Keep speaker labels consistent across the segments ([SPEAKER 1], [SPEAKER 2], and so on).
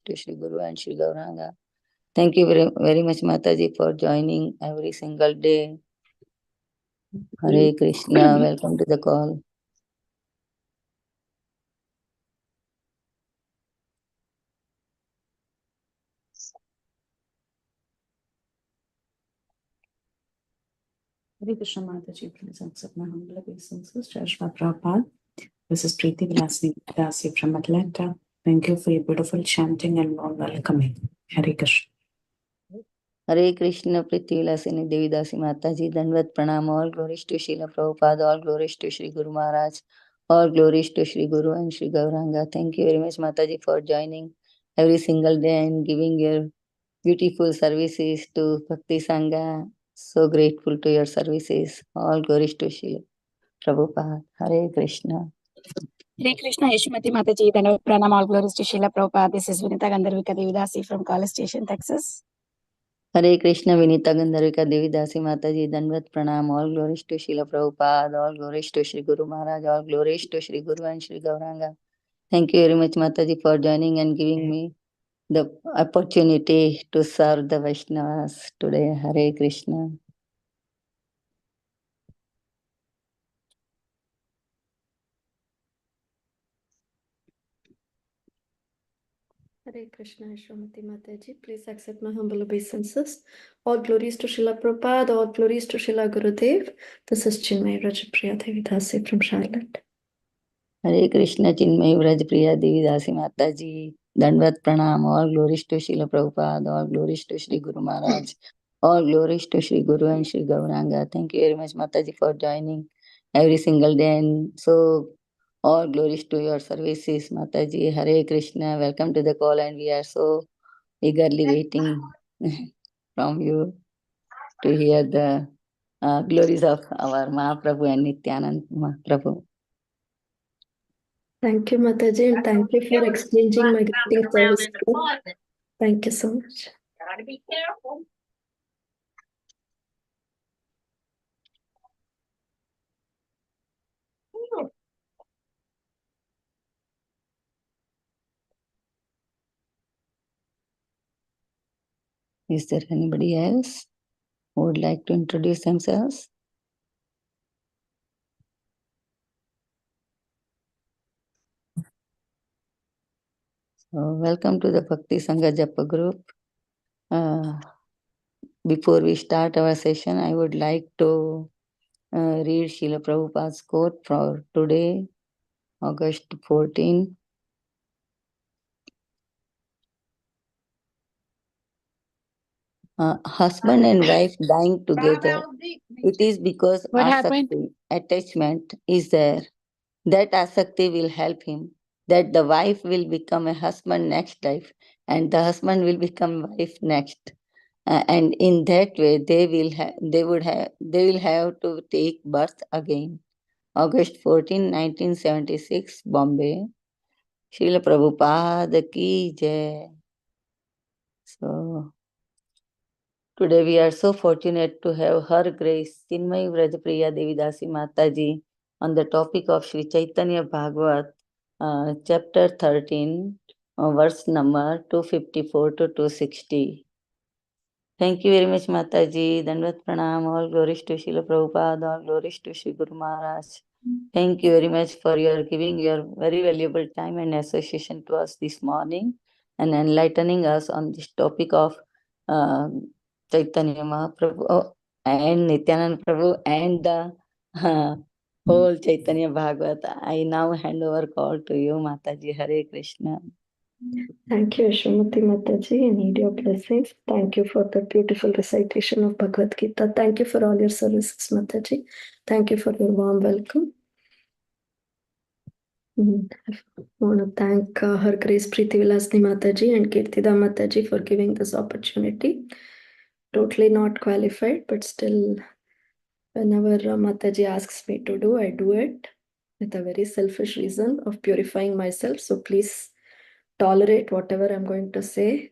[SPEAKER 1] to Shri Guru and Shri Gauranga. Thank you very, very much, Mataji, for joining every single day. Hare Krishna, welcome to the call.
[SPEAKER 2] Hare Krishna, Mataji, please accept my humble obeisances. Jai Shri Prabhupada. This is Preeti Vilasini Dasi from Atlanta. Thank you for your beautiful chanting and warm welcoming. Hare Krishna.
[SPEAKER 1] Hare Krishna, Preeti Vilasini Devi Dasi Mataji, Dandavat Pranam, all glories to Srila Prabhupada, all glories to Shri Guru Maharaj, all glories to Shri Guru and Shri Gauranga. Thank you very much, Mataji, for joining every single day and giving your beautiful services to Bhakti Sanga. So grateful to your services. All glories to Srila Prabhupada. Hare Krishna.
[SPEAKER 3] Hare Krishna, Yashmati Mataji, Dandavat Pranam, all glories to Srila Prabhupada. This is Vinita Gandharvika Devidasi from College Station, Texas.
[SPEAKER 1] Hare Krishna, Vinita Gandharvika Devidasi Mataji, Dandavat Pranam, all glories to Srila Prabhupada, all glories to Shri Guru Maharaj, all glories to Shri Guru and Shri Gauranga. Thank you very much, Mataji, for joining and giving me the opportunity to serve the Vaishnavas today. Hare Krishna.
[SPEAKER 4] Hare Krishna, Shrimati Mataji. Please accept my humble obeisances. All glories to Srila Prabhupada, all glories to Srila Gurudev. This is Cinmayi Vrajapriya Devi Dasi from Charlotte.
[SPEAKER 1] Hare Krishna, Cinmayi Vrajapriya Devi Dasi Mataji. Dandavat Pranam, all glories to Srila Prabhupada, all glories to Shri Guru Maharaj, all glories to Shri Guru and Shri Gauranga. Thank you very much, Mataji, for joining every single day. And so, all glories to your services, Mataji. Hare Krishna, welcome to the call, and we are so eagerly waiting from you to hear the glories of our Mahaprabhu and Nityanand Mahaprabhu.
[SPEAKER 4] Thank you, Mataji, and thank you for exchanging my greeting service. Thank you so much.
[SPEAKER 3] Gotta be careful.
[SPEAKER 1] Is there anybody else who would like to introduce themselves? So, welcome to the Bhakti Sanga Japa Group. Before we start our session, I would like to read Srila Prabhupada's quote for today, August 14. Husband and wife dying together. It is because asakti, attachment is there. That asakti will help him. That the wife will become a husband next life, and the husband will become wife next. And in that way, they will have to take birth again. August 14, 1976, Bombay. Srila Prabhupada ki jai. So, today we are so fortunate to have Her Grace Cinmayi Vrajapriya Devidasi Mataji on the topic of Sri Caitanya Bhagavat, chapter 13, verse number 254 to 260. Thank you very much, Mataji. Dandavat Pranam. All glories to Srila Prabhupada, all glories to Shri Guru Maharaj. Thank you very much for your giving your very valuable time and association to us this morning and enlightening us on this topic of Chaitanya Mahaprabhu and Nityanand Prabhu and the whole Chaitanya Bhagavata. I now hand over call to you, Mataji. Hare Krishna.
[SPEAKER 4] Thank you, Shrimati Mataji. I need your blessings. Thank you for the beautiful recitation of Bhagavad Gita. Thank you for all your services, Mataji. Thank you for your warm welcome. I want to thank Her Grace Preeti Vilasini Mataji and Kirtida Mataji for giving this opportunity. Totally not qualified, but still, whenever Mataji asks me to do, I do it with a very selfish reason of purifying myself. So please tolerate whatever I'm going to say.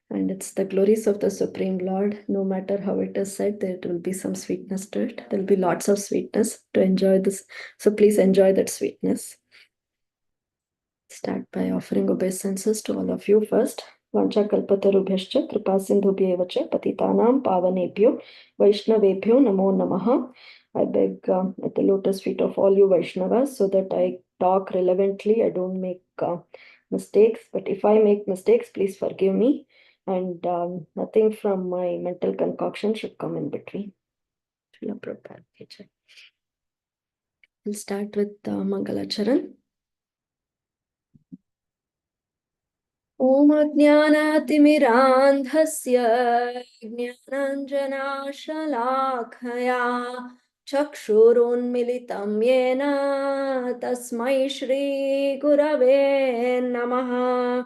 [SPEAKER 4] And it's the glories of the Supreme Lord. No matter how it is said, there will be some sweetness to it. There will be lots of sweetness to enjoy this. So please enjoy that sweetness. Start by offering obeisances to all of you first. Vancha-kalpatarubhyascha kripa-sindhubhyev cha patitanam pavanebhyo Vaishnavebhyo namo namaha. I beg at the lotus feet of all you Vaishnavas so that I talk relevantly. I don't make mistakes, but if I make mistakes, please forgive me. And nothing from my mental concoction should come in between. Srila Prabhupada. We'll start with Mangalacharan. Om Ajnanatimirandhasya Jnananjanashalakaya Chakshurunmilitam Yena Tasmai Shri Gurave Namaha.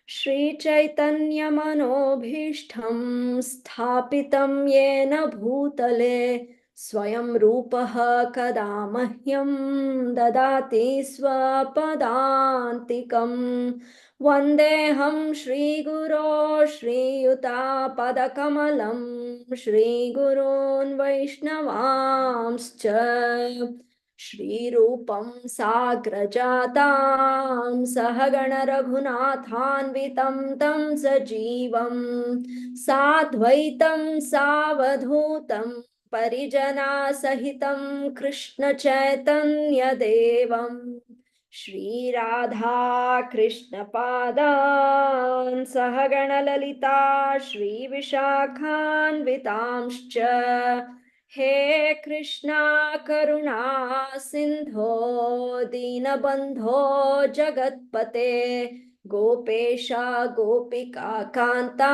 [SPEAKER 4] Shri Chaitanya Manobhishtham Sthapitam Yena Bhutale Swayam Rupaha Kada Mahyam Dadati Swapadantikam Vandeham Shri Guru Shri Yuta Padakamalam Shri Gurun Vaishnavamscha Shri Rupam Sagrajatam Sahagana Raghunathanvitam Tam Sajivam Sadvaitam Savadhutam Parijana Sahitam Krishna Chaitanya Devam Shri Radha Krishna Padan Sahagana Lalita Shri Vishakhan Vitamscha He Krishna Karuna Sindho Dinabandho Jagatpate Gopesha Gopika Kanta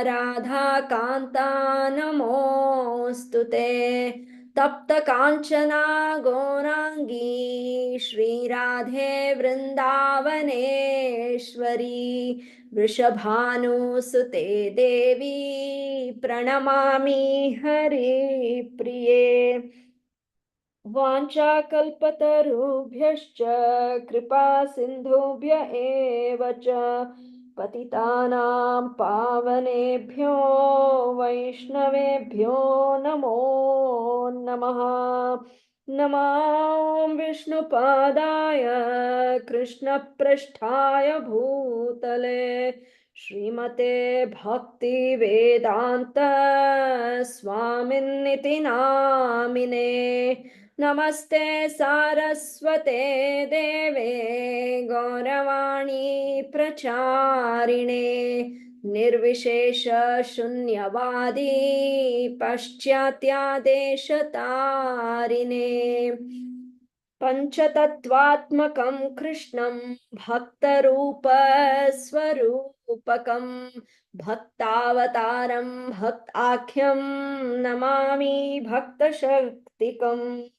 [SPEAKER 4] Radha Kanta Namostute Tapta Kanchana Gorangi Shri Radhe Vrindavaneshwari Vrishabhanu Sute Devi Pranamami Hari Priye Vancha-kalpatarubhyascha kripa-sindhubhya eva cha patitanam pavanebhyo Vaishnavebhyo namo namaha. Namah Vishnu Padaya Krishna Prasthaya Bhutale Srimate Bhakti Vedanta Swaminiti Namine Namaste Saraswate Deve Gauravani Pracharine Nirvishesha Shunyavadi Paschatya Deshatarine Panchatattvatmakam Krishnam Bhaktarupa Swarupakam Bhaktavataram Bhaktakhyam Namami Bhaktashaktikam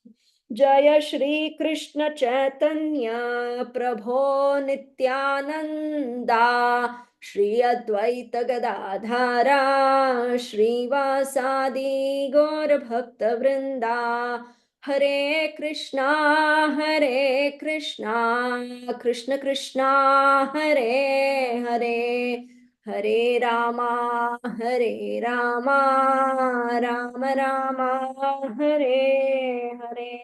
[SPEAKER 4] Jaya Shri Krishna Chaitanya Prabho Nityananda Shri Advaita Gadadhara Shri Vasadi Gaur Bhakta Vrinda Hare Krishna Krishna Krishna Hare Hare Hare Rama Rama Rama Hare Hare.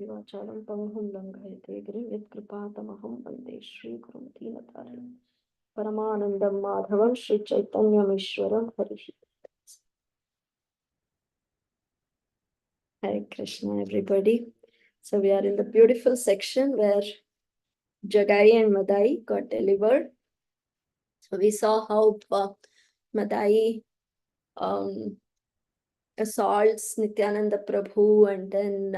[SPEAKER 4] Vacharam panghum langhayate girim yatkripātamaham vande Shri Gurum Dīnataram Paramanandam Madhavam Shri Chaitanya Mishwaram Harihi. Hare Krishna, everybody. So we are in the beautiful section where Jagai and Madai got delivered. So we saw how Madai assaults Nityananda Prabhu, and then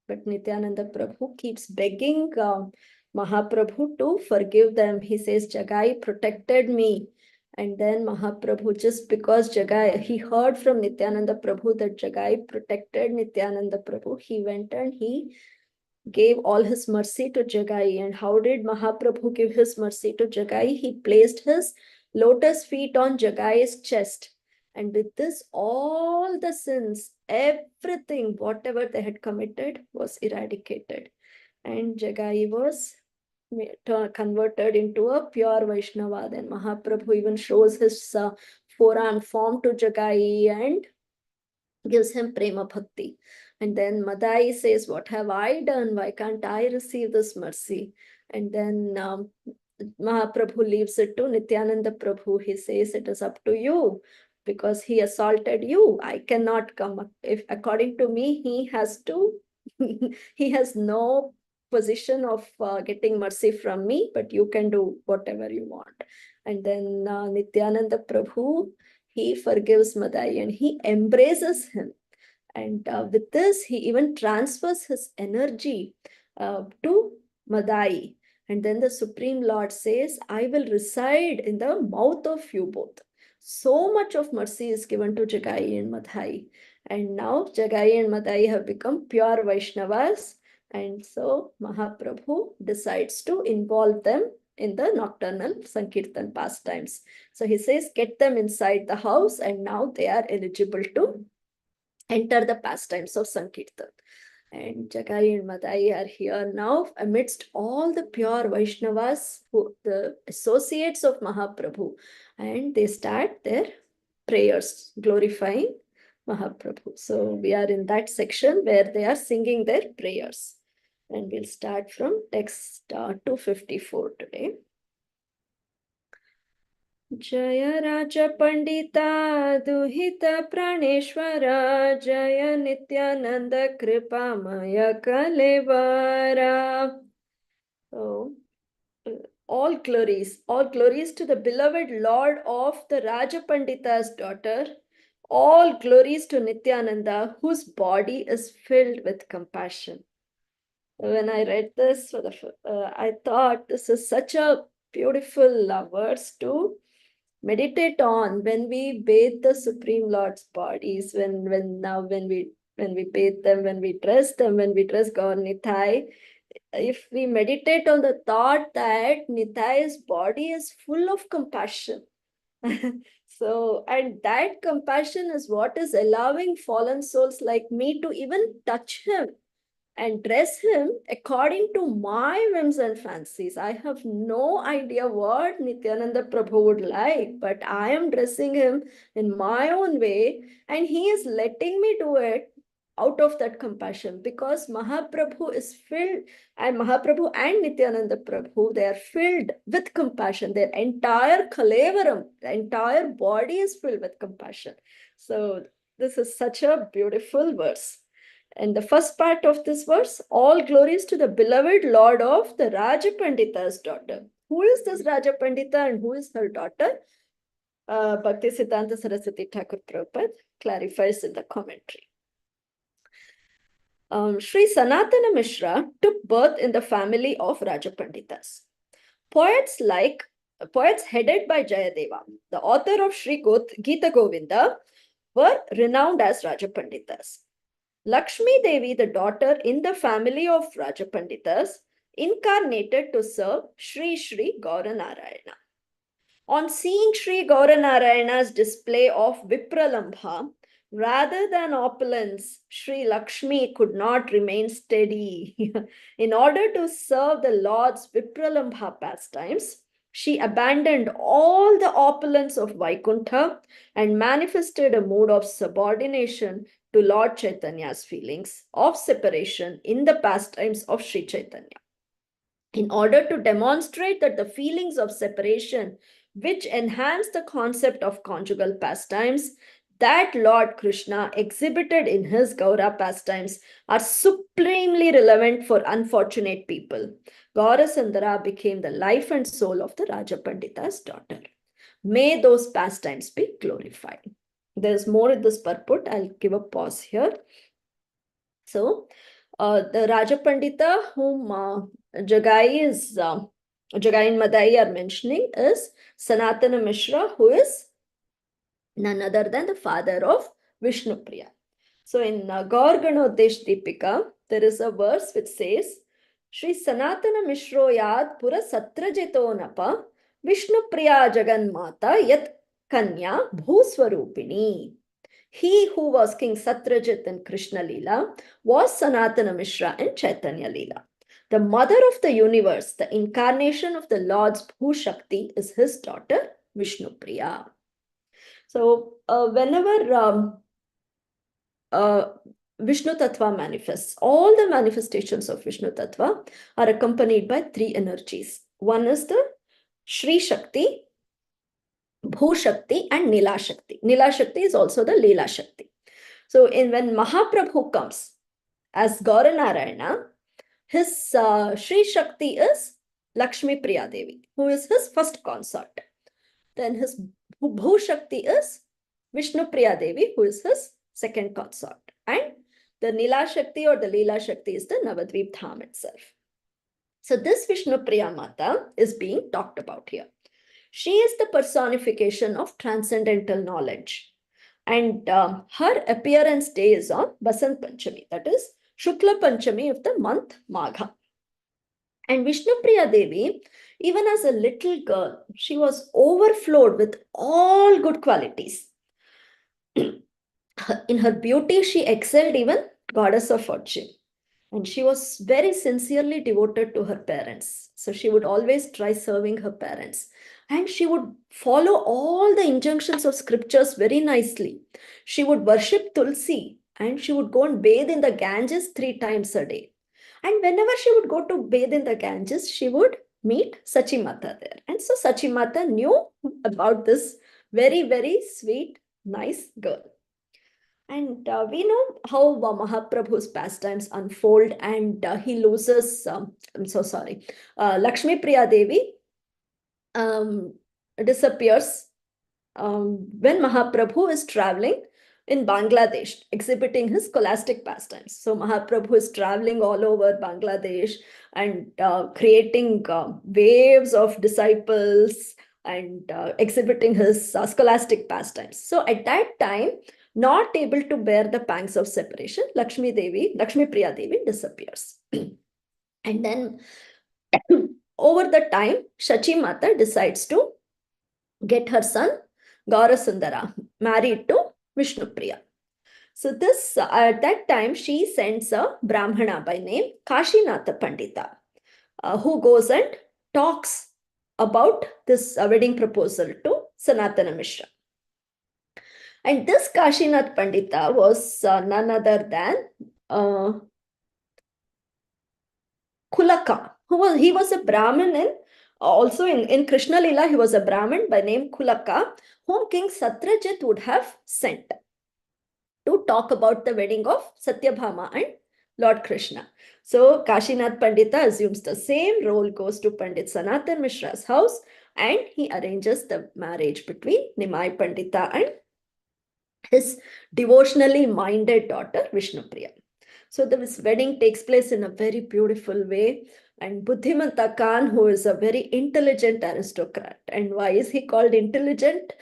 [SPEAKER 4] but Nityananda Prabhu keeps begging Mahaprabhu to forgive them. He says, Jagai protected me. And then Mahaprabhu, just because Jagai, he heard from Nityananda Prabhu that Jagai protected Nityananda Prabhu, he went and he gave all his mercy to Jagai. And how did Mahaprabhu give his mercy to Jagai? He placed his lotus feet on Jagai's chest. And with this, all the sins, everything, whatever they had committed was eradicated. And Jagai was converted into a pure Vaishnava. Then Mahaprabhu even shows his forearm form to Jagai and gives him prema bhakti. And then Madai says, what have I done? Why can't I receive this mercy? And then Mahaprabhu leaves it to Nityananda Prabhu. He says, it is up to you because he assaulted you. I cannot come. If according to me, he has to, he has no position of getting mercy from me, but you can do whatever you want. And then Nityananda Prabhu, he forgives Madai and he embraces him. And with this, he even transfers his energy to Madai. And then the Supreme Lord says, I will reside in the mouth of you both. So much of mercy is given to Jagai and Madai. And now Jagai and Madai have become pure Vaishnavas. And so Mahaprabhu decides to involve them in the nocturnal Sankirtan pastimes. So he says, get them inside the house, and now they are eligible to enter the pastimes of Sankirtan. And Jagai and Madai are here now amidst all the pure Vaishnavas, the associates of Mahaprabhu, and they start their prayers glorifying Mahaprabhu. So we are in that section where they are singing their prayers. And we'll start from text 254 today. जय राज पंडिता दुहित प्राणेश्वर जय Nityanand कृपामय कलेवरा. So all glories to the beloved Lord of the Raja Pandita's daughter. All glories to Nityananda, whose body is filled with compassion. When I read this, I thought this is such a beautiful verse to meditate on when we bathe the Supreme Lord's bodies, when we bathe them, when we dress them, when we dress Gaur Nitai. If we meditate on the thought that Nitai's body is full of compassion. So, and that compassion is what is allowing fallen souls like me to even touch him and dress him according to my whims and fancies. I have no idea what Nityananda Prabhu would like, but I am dressing him in my own way, and he is letting me do it out of that compassion, because Mahaprabhu is filled, and Mahaprabhu and Nityananda Prabhu, they are filled with compassion. Their entire Kalevaram, the entire body is filled with compassion. So this is such a beautiful verse. And the first part of this verse, all glories to the beloved Lord of the Raja Pandita's daughter. Who is this Raja Pandita and who is her daughter? Bhakti Siddhanta Saraswati Thakur Prabhupada clarifies in the commentary. Sri Sanatana Mishra took birth in the family of Raja Panditas. Poets headed by Jayadeva, the author of Sri Gita Govinda, were renowned as Raja Panditas. Lakshmi Devi, the daughter in the family of Raja Panditas, incarnated to serve Sri Sri Gauranarayana. On seeing Sri Gauranarayana's display of Vipralambha, rather than opulence, Sri Lakshmi could not remain steady. In order to serve the Lord's Vipralambha pastimes, she abandoned all the opulence of Vaikuntha and manifested a mood of subordination to Lord Chaitanya's feelings of separation in the pastimes of Sri Chaitanya. In order to demonstrate that the feelings of separation, which enhance the concept of conjugal pastimes, that Lord Krishna exhibited in his Gaura pastimes are supremely relevant for unfortunate people, Gaurasundara became the life and soul of the Raja Pandita's daughter. May those pastimes be glorified. There's more in this purport. I'll give a pause here. So, the Raja Pandita whom Jagai and Madai are mentioning is Sanatana Mishra, who is none other than the father of Vishnu Priya. So in Gaur Ganodesh Deepika, there is a verse which says, Shri Sanatana Mishro Yad Pura Satrajito Napa Vishnu Priya Jagan Mata Yat Kanya Bhuswarupini. He who was King Satrajit in Krishna Leela was Sanatana Mishra in Chaitanya Leela. The mother of the universe, the incarnation of the Lord's Bhu Shakti, is his daughter Vishnu Priya. So So whenever Vishnu Tattva manifests, all the manifestations of Vishnu Tattva are accompanied by three energies. One is the Shri Shakti, Bhu Shakti, and Nila Shakti. Nila Shakti is also the Leela Shakti. So when Mahaprabhu comes as Gaura Narayana, his Shri Shakti is Lakshmi Priya Devi, who is his first consort. Then his Bhu Shakti is Vishnu Priya Devi, who is his second consort. And the Nila Shakti or the Leela Shakti is the Navadvip Dham itself. So this Vishnu Priya Mata is being talked about here. She is the personification of transcendental knowledge. And her appearance day is on Basant Panchami, that is Shukla Panchami of the month Magha. And Vishnu Priya Devi, even as a little girl, she was overflowed with all good qualities. In her beauty, she excelled even goddess of fortune. And she was very sincerely devoted to her parents. So she would always try serving her parents. And she would follow all the injunctions of scriptures very nicely. She would worship Tulsi and she would go and bathe in the Ganges 3 times a day. And whenever she would go to bathe in the Ganges, she would meet Sachi Mata there. And so Sachi Mata knew about this very, very sweet, nice girl. And we know how Mahaprabhu's pastimes unfold, and he loses, I'm so sorry, Lakshmi Priya Devi disappears when Mahaprabhu is traveling in Bangladesh, exhibiting his scholastic pastimes. So Mahaprabhu is traveling all over Bangladesh and creating waves of disciples and exhibiting his scholastic pastimes. So at that time, not able to bear the pangs of separation, Lakshmi Priya Devi disappears. And then over the time, Shachi Mata decides to get her son Gaura Sundara married to Vishnu Priya. So this at that time she sends a Brahmana by name Kashinatha Pandita, who goes and talks about this wedding proposal to Sanatana Mishra. And this Kashinath Pandita was none other than Kulaka, he was a Brahmin also in Krishna Lila, he was a Brahmin by name Kulaka, whom King Satyajit would have sent to talk about the wedding of Satyabhama and Lord Krishna. So Kashinath Pandita assumes the same role, goes to Pandit Sanatan Mishra's house, and he arranges the marriage between Nimai Pandita and his devotionally minded daughter Vishnu Priya. So this wedding takes place in a very beautiful way. And Buddhimanta Khan, who is a very intelligent aristocrat. And why is he called intelligent?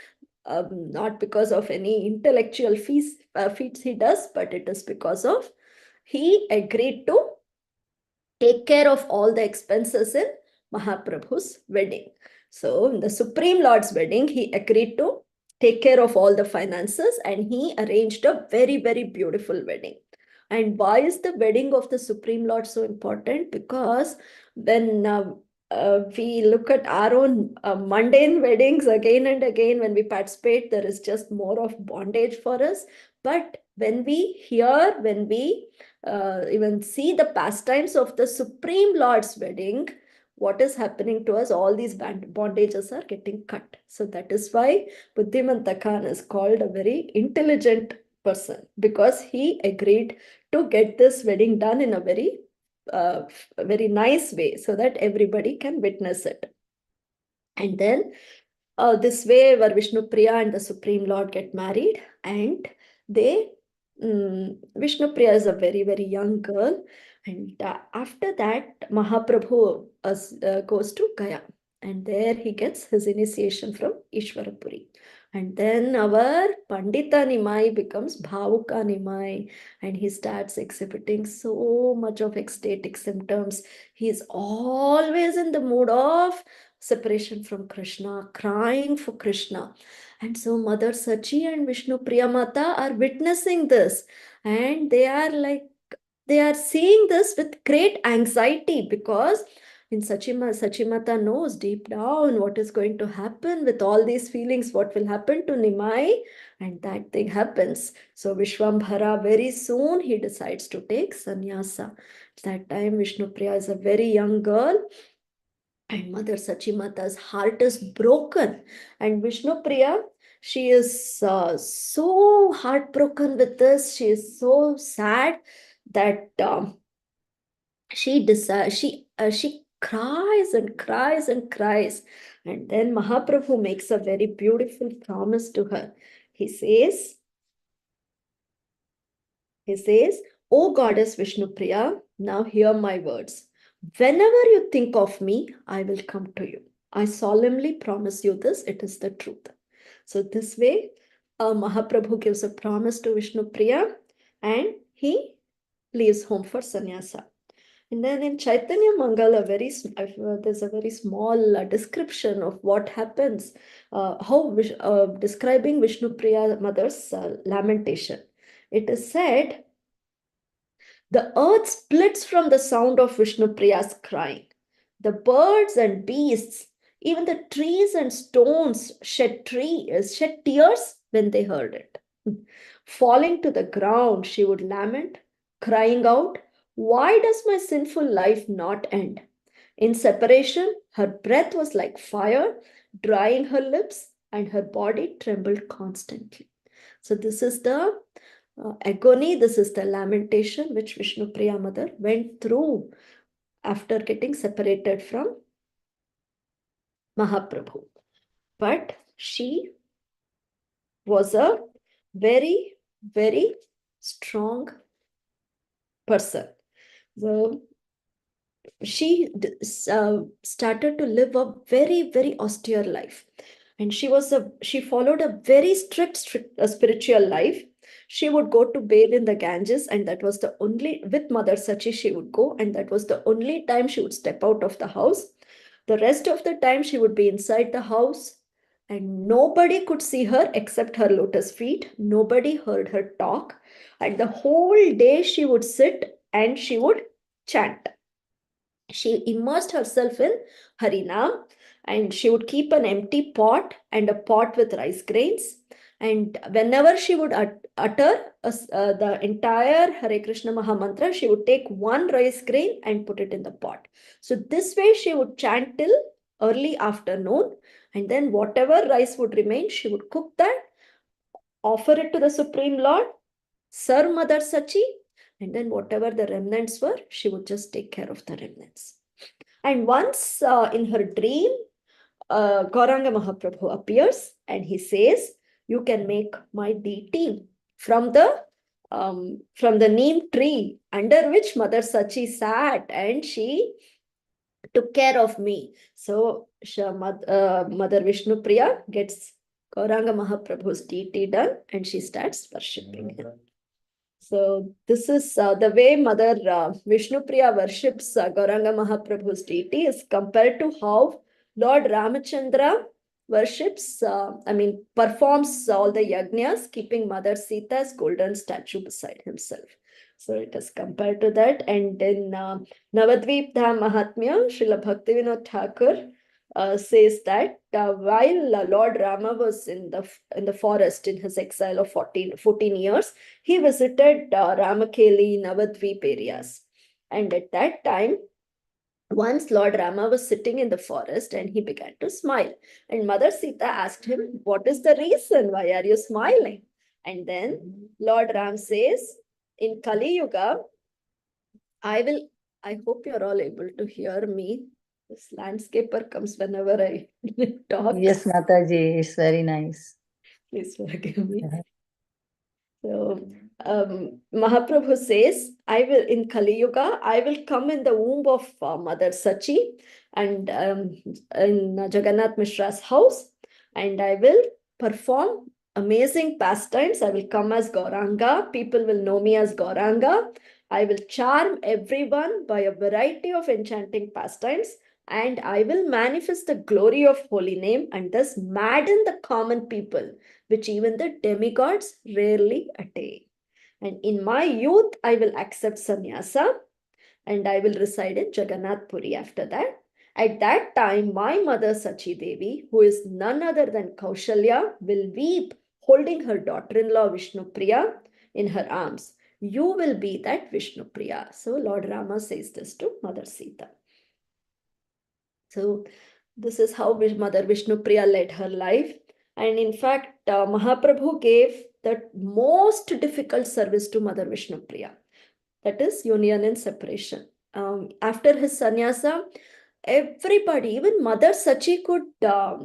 [SPEAKER 4] Not because of any intellectual feats he does, but it is because of he agreed to take care of all the expenses in Mahaprabhu's wedding. So in the Supreme Lord's wedding, he agreed to take care of all the finances and he arranged a very, very beautiful wedding. And why is the wedding of the Supreme Lord so important? Because when we look at our own mundane weddings again and again, when we participate, there is just more of bondage for us. But when we hear, when we even see the pastimes of the Supreme Lord's wedding, what is happening to us, all these bondages are getting cut. So that is why Buddhimanta Khan is called a very intelligent person, because he agreed to get this wedding done in a very nice way so that everybody can witness it. And then this way where Vishnu Priya and the Supreme Lord get married, and they Vishnu Priya is a very, very young girl. And after that, Mahaprabhu goes to Gaya. And there he gets his initiation from Ishwarapuri. And then our Pandita Nimai becomes Bhavuka Nimai. And he starts exhibiting so much of ecstatic symptoms. He's always in the mood of separation from Krishna, crying for Krishna. And so Mother Sachi and Vishnu Priya Mata are witnessing this. And they are seeing this with great anxiety, because And Sachimata knows deep down what is going to happen with all these feelings, what will happen to Nimai, and that thing happens. So Vishwambhara, very soon he decides to take sannyasa. At that time, Vishnu Priya is a very young girl, and Mother Sachimata's heart is broken. And Vishnu Priya, she is so heartbroken with this. She is so sad that she cries and cries and cries. And then Mahaprabhu makes a very beautiful promise to her. He says, O Goddess Vishnu Priya, now hear my words. Whenever you think of me, I will come to you. I solemnly promise you this, it is the truth. So this way, Mahaprabhu gives a promise to Vishnu Priya and he leaves home for sannyasa. And then in Chaitanya Mangala, there's a very small description of what happens, describing Vishnu Priya mother's lamentation. It is said, the earth splits from the sound of Vishnu Priya's crying. The birds and beasts, even the trees and stones shed tears when they heard it. Falling to the ground, she would lament, crying out, why does my sinful life not end? In separation, her breath was like fire, drying her lips, and her body trembled constantly. So this is the agony, this is the lamentation which Vishnu Priya mother went through after getting separated from Mahaprabhu. But she was a very, very strong person. So she started to live a very, very austere life. And she followed a very strict spiritual life. She would go to bathe in the Ganges, and that was the only, with Mother Sachi she would go, and that was the only time she would step out of the house. The rest of the time she would be inside the house, and nobody could see her except her lotus feet. Nobody heard her talk, and the whole day she would sit and she would chant. She immersed herself in Harinam, and she would keep an empty pot and a pot with rice grains. And whenever she would utter the entire Hare Krishna Mahamantra, she would take one rice grain and put it in the pot. So this way she would chant till early afternoon, and then whatever rice would remain, she would cook that, offer it to the Supreme Lord, serve Mother Sachi, and then whatever the remnants were, she would just take care of the remnants. And once in her dream, Gauranga Mahaprabhu appears and he says, you can make my deity from the neem tree under which Mother Sachi sat, and she took care of me. So Mother Vishnu Priya gets Gauranga Mahaprabhu's deity done, and she starts worshipping him. So this is the way Mother Vishnu Priya worships Gauranga Mahaprabhu's deity is compared to how Lord Ramachandra worships, performs all the yajnas, keeping Mother Sita's golden statue beside himself. So it is compared to that. And in Navadvip Dham Mahatmya, Srila Bhaktivinoda Thakur says that while Lord Rama was in the forest in his exile of 14 years, he visited Ramakeli, Navadvip areas. And at that time, once Lord Rama was sitting in the forest and he began to smile. And Mother Sita asked him, what is the reason? Why are you smiling? And then Lord Ram says, in Kali Yuga, I hope you're all able to hear me. This landscaper comes whenever I talk.
[SPEAKER 1] Yes, Mataji, it's very nice.
[SPEAKER 4] Please forgive me. So Mahaprabhu says, in Kali Yuga, I will come in the womb of Mother Sachi and in Jagannath Mishra's house, and I will perform amazing pastimes. I will come as Gauranga. People will know me as Gauranga. I will charm everyone by a variety of enchanting pastimes, and I will manifest the glory of holy name and thus madden the common people, which even the demigods rarely attain. And in my youth, I will accept sannyasa, and I will reside in Jagannath Puri after that. At that time, my mother Sachi Devi, who is none other than Kaushalya, will weep, holding her daughter-in-law Vishnu Priya in her arms. You will be that Vishnu Priya. So Lord Rama says this to Mother Sita. So this is how Mother Vishnu Priya led her life. And in fact, Mahaprabhu gave the most difficult service to Mother Vishnu Priya. That is union and separation. After his sannyasa, everybody, even Mother Sachi could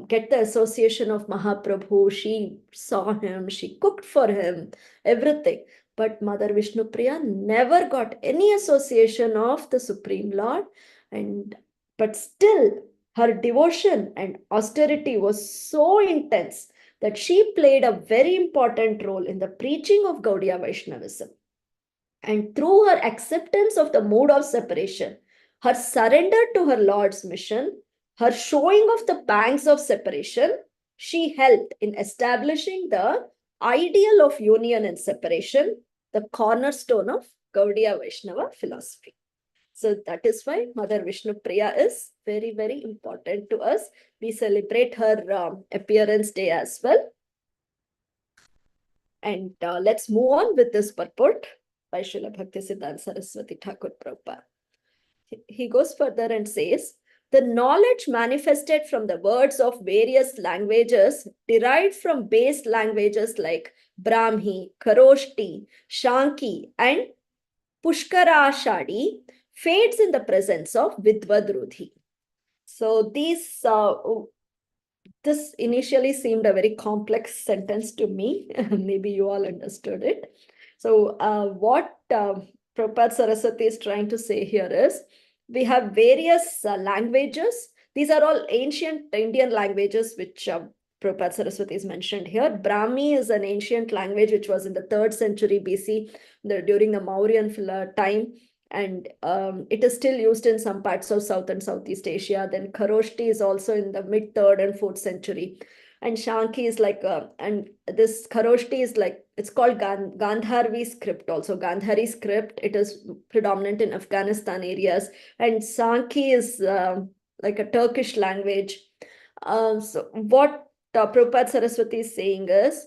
[SPEAKER 4] get the association of Mahaprabhu. She saw him, she cooked for him, everything. But Mother Vishnu Priya never got any association of the Supreme Lord. But still, her devotion and austerity was so intense that she played a very important role in the preaching of Gaudiya Vaishnavism. And through her acceptance of the mode of separation, her surrender to her Lord's mission, her showing of the pangs of separation, she helped in establishing the ideal of union and separation, the cornerstone of Gaudiya Vaishnava philosophy. So that is why Mother Vishnu Priya is very, very important to us. We celebrate her appearance day as well. And let's move on with this purport by Srila Bhaktisiddhanta Saraswati Thakur Prabhupada. He goes further and says, the knowledge manifested from the words of various languages derived from base languages like Brahmi, Kharoshti, Shanki, and Pushkarashadi fades in the presence of Vidvadrudhi. So this initially seemed a very complex sentence to me. Maybe you all understood it. So what Prabhupada Saraswati is trying to say here is, we have various languages. These are all ancient Indian languages which Prabhupada Saraswati is mentioned here. Brahmi is an ancient language which was in the 3rd century BC during the Mauryan time. And it is still used in some parts of South and Southeast Asia. Then Kharoshti is also in the mid 3rd and 4th century. And Shanki is like, and this Kharoshti is like, it's called Gandharvi script also. Gandhari script, it is predominant in Afghanistan areas. And Shanki is like a Turkish language. So what Prabhupada Saraswati is saying is,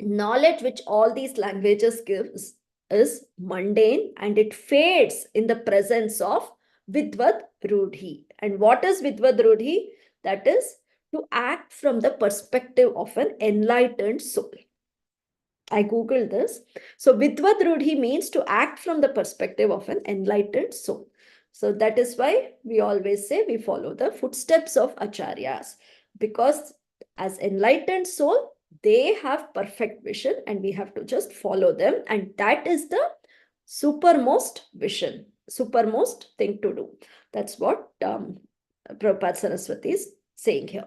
[SPEAKER 4] knowledge which all these languages gives is mundane and it fades in the presence of Vidvad Rudhi. And what is Vidvad Rudhi? That is to act from the perspective of an enlightened soul. I googled this. So Vidvad Rudhi means to act from the perspective of an enlightened soul. So that is why we always say we follow the footsteps of acharyas, because as enlightened soul, they have perfect vision and we have to just follow them. And that is the supermost vision, supermost thing to do. That's what Prabhupada Saraswati is saying here.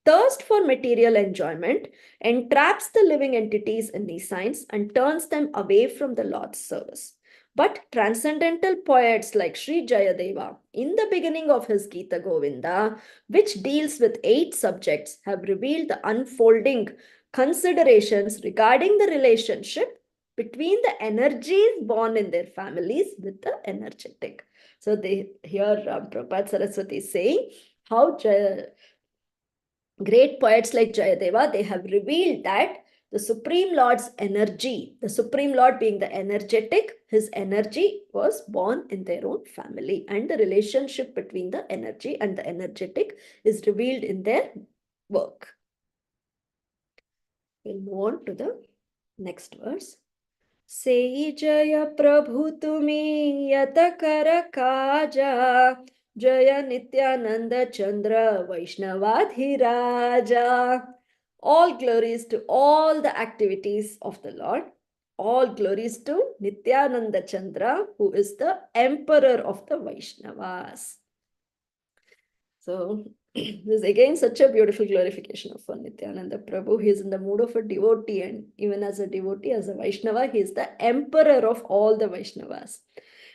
[SPEAKER 4] Thirst for material enjoyment entraps the living entities in these signs and turns them away from the Lord's service. But transcendental poets like Sri Jayadeva, in the beginning of his Gita Govinda, which deals with 8 subjects, have revealed the unfolding considerations regarding the relationship between the energies born in their families with the energetic. So here Prabhupada Saraswati is saying how great poets like Jayadeva, they have revealed that the Supreme Lord's energy, the Supreme Lord being the energetic, his energy was born in their own family. And the relationship between the energy and the energetic is revealed in their work. We'll move on to the next verse. Sei Jaya Prabhu Tumi Yata Kara Kaja Jaya Nityananda Chandra Vaishnavadhiraja. All glories to all the activities of the Lord. All glories to Nityananda Chandra, who is the emperor of the Vaishnavas. So this is again such a beautiful glorification of Nityananda Prabhu. He is in the mood of a devotee, and even as a devotee, as a Vaishnava, he is the emperor of all the Vaishnavas.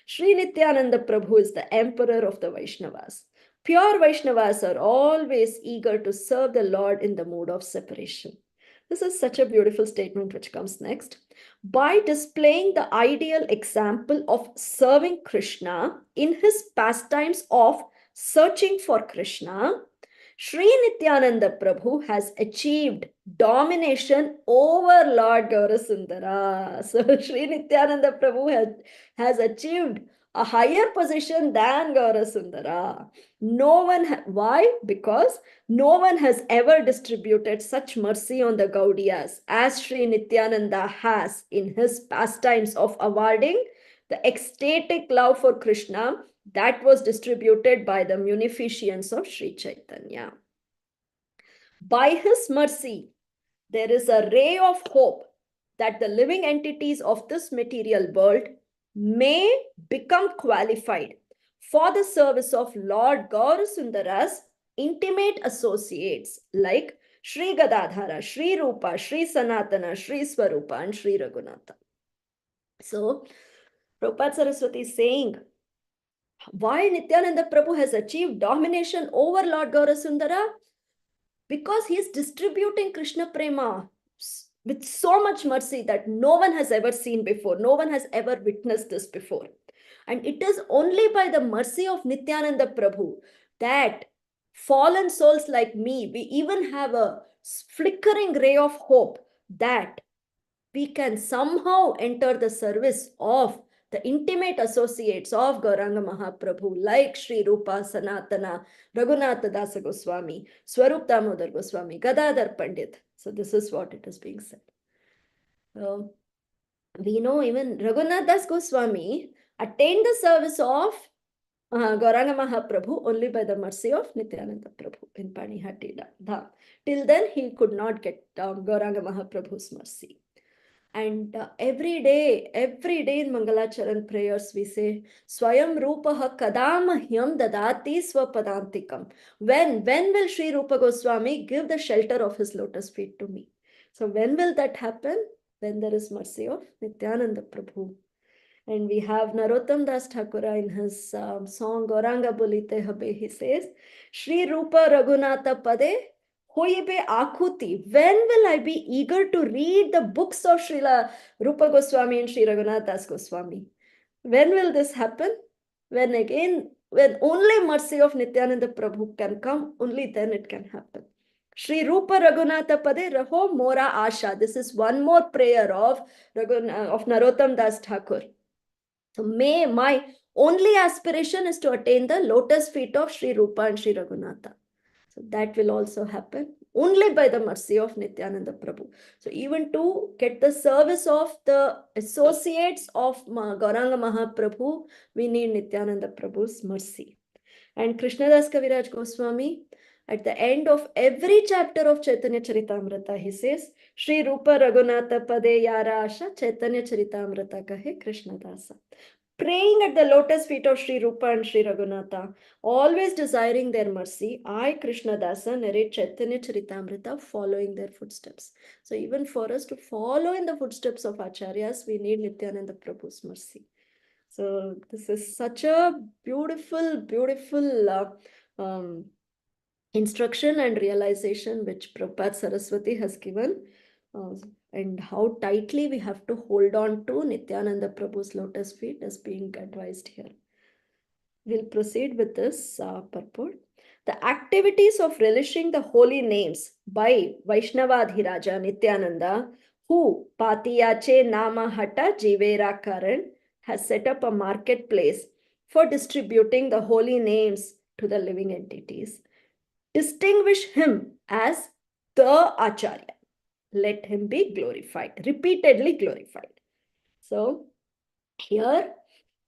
[SPEAKER 4] Sri Nityananda Prabhu is the emperor of the Vaishnavas. Pure Vaishnavas are always eager to serve the Lord in the mood of separation. This is such a beautiful statement which comes next. By displaying the ideal example of serving Krishna in his pastimes of searching for Krishna, Sri Nityananda Prabhu has achieved domination over Lord Gaurasundara. So Sri Nityananda Prabhu has achieved a higher position than Gaurasundara. No one, why? Because no one has ever distributed such mercy on the Gaudiyas as Sri Nityananda has in his pastimes of awarding the ecstatic love for Krishna that was distributed by the munificence of Sri Chaitanya. By his mercy, there is a ray of hope that the living entities of this material world may become qualified for the service of Lord Gaurasundara's intimate associates like Sri Gadadhara, Sri Rupa, Sri Sanatana, Sri Swarupa, and Sri Raghunatha. So, Prabhupada Saraswati is saying, why Nityananda Prabhu has achieved domination over Lord Gaurasundara? Because he is distributing Krishna Prema with so much mercy that no one has ever seen before. No one has ever witnessed this before. And it is only by the mercy of Nityananda Prabhu that fallen souls like me, we even have a flickering ray of hope that we can somehow enter the service of the intimate associates of Gauranga Mahaprabhu, like Sri Rupa, Sanatana, Raghunatha Dasa Goswami, Swarup Damodar Goswami, Gadadhar Pandit. So this is what it is being said. We know even Raghunath Das Goswami attained the service of Gauranga Mahaprabhu only by the mercy of Nityananda Prabhu in Panihati Dham. Till then, he could not get Gauranga Mahaprabhu's mercy. And every day in Mangalacharan prayers, we say, Swayam Rupaha Kadamahyam Dadati Swapadantikam. When will Sri Rupa Goswami give the shelter of his lotus feet to me? So when will that happen? When there is mercy of Nityananda Prabhu. And we have Narottam Das Thakura in his song Gauranga Bolite Habe. He says, Sri Rupa Raghunatha Pade Hoibe Akuti. When will I be eager to read the books of Srila Rupa Goswami and Sri Raghunath Das Goswami? When will this happen? When only mercy of Nityananda Prabhu can come, only then it can happen. Sri Rupa Raghunatha Pade Raho Mora Asha. This is one more prayer of Narottam Das Thakur. So my only aspiration is to attain the lotus feet of Sri Rupa and Sri Raghunatha. So that will also happen only by the mercy of Nityananda Prabhu. So even to get the service of the associates of Gauranga Mahaprabhu, we need Nityananda Prabhu's mercy. And Krishnadas Kaviraj Goswami, at the end of every chapter of Chaitanya Charitamrita, he says, Sri Rupa Raghunatha Pade Yara Asha Chaitanya Charitamrita Kahe Krishnadasa. Praying at the lotus feet of Sri Rupa and Sri Raghunatha, always desiring their mercy, I, Krishnadasa, narrate Chaitanya Charitamrita following their footsteps. So even for us to follow in the footsteps of Acharyas, we need Nityananda Prabhu's mercy. So this is such a beautiful instruction and realization which Prabhupada Saraswati has given, and how tightly we have to hold on to Nityananda Prabhu's lotus feet as being advised here. We'll proceed with this purport. The activities of relishing the holy names by Vaishnavadhiraja Nityananda, who Patiyache Nama Hatta Jivera Karan, has set up a marketplace for distributing the holy names to the living entities, distinguish him as the Acharya. Let him be glorified, repeatedly glorified. So here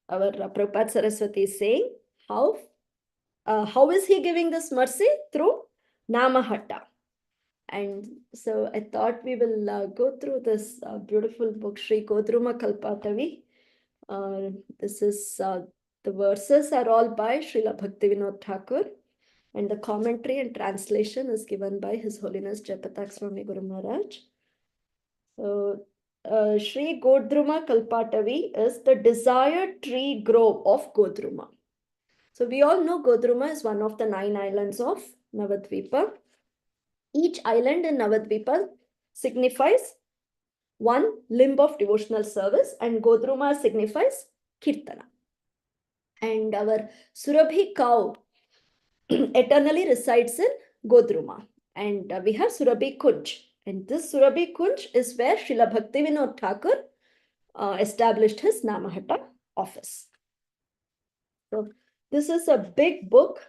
[SPEAKER 4] our Prabhupada Saraswati is saying how is he giving this mercy? Through Namahatta. And so I thought we will go through this beautiful book, Sri Godruma-kalpataru. This is the verses are all by Srila Bhaktivinoda Thakur, and the commentary and translation is given by His Holiness Jayapatak Swami Guru Maharaj. So Sri Godruma-kalpataru is the desired tree grove of Godruma. So we all know Godruma is one of the 9 islands of Navadvipa. Each island in Navadvipa signifies one limb of devotional service, and Godruma signifies Kirtana. And our Surabhi cow eternally resides in Godruma. And we have Surabhi Kunj. And this Surabhi Kunj is where Srila Bhaktivinoda Thakur established his Namahatta office. So this is a big book.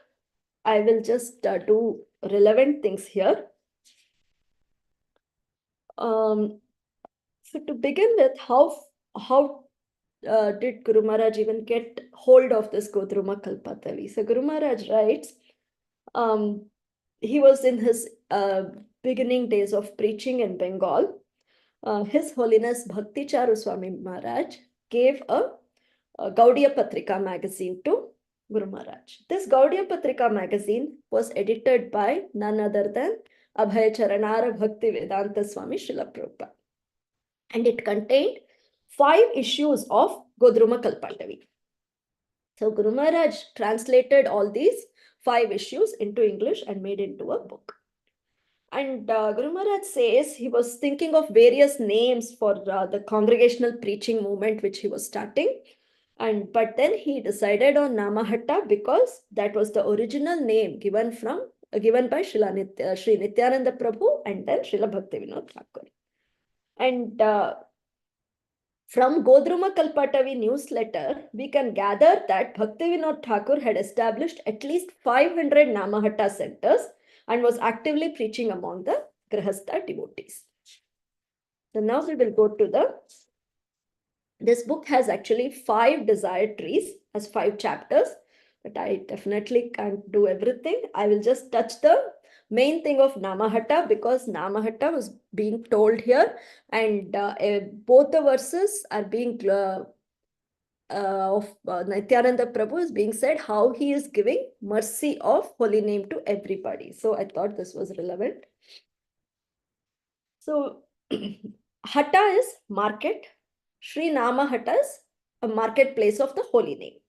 [SPEAKER 4] I will just do relevant things here. So to begin with, how did Guru Maharaj even get hold of this Godruma-kalpataru? So Guru Maharaj writes, he was in his beginning days of preaching in Bengal. His Holiness Bhakti Charu Swami Maharaj gave a Gaudiya Patrika magazine to Guru Maharaj. This Gaudiya Patrika magazine was edited by none other than Abhay Charanara Bhaktivedanta Swami Srila Prabhupada. And it contained 5 issues of Godruma-kalpataru. So Guru Maharaj translated all these 5 issues into English and made into a book. And Guru Maharaj says he was thinking of various names for the congregational preaching movement which he was starting. But then he decided on Namahatta because that was the original name given by Sri Nityananda Prabhu and then Srila Bhaktivinoda Thakur. And from Godruma-kalpataru newsletter, we can gather that Bhaktivinoda Thakur had established at least 500 Namahatta centers and was actively preaching among the Grihastha devotees. So now we will go to this book has actually 5 desire trees as 5 chapters, but I definitely can't do everything. I will just touch the main thing of Namahatta because Namahatta was being told here, and both the verses are being of Nityananda Prabhu is being said how he is giving mercy of holy name to everybody. So I thought this was relevant. So Hatta is market. Sri Namahatta is a marketplace of the holy name.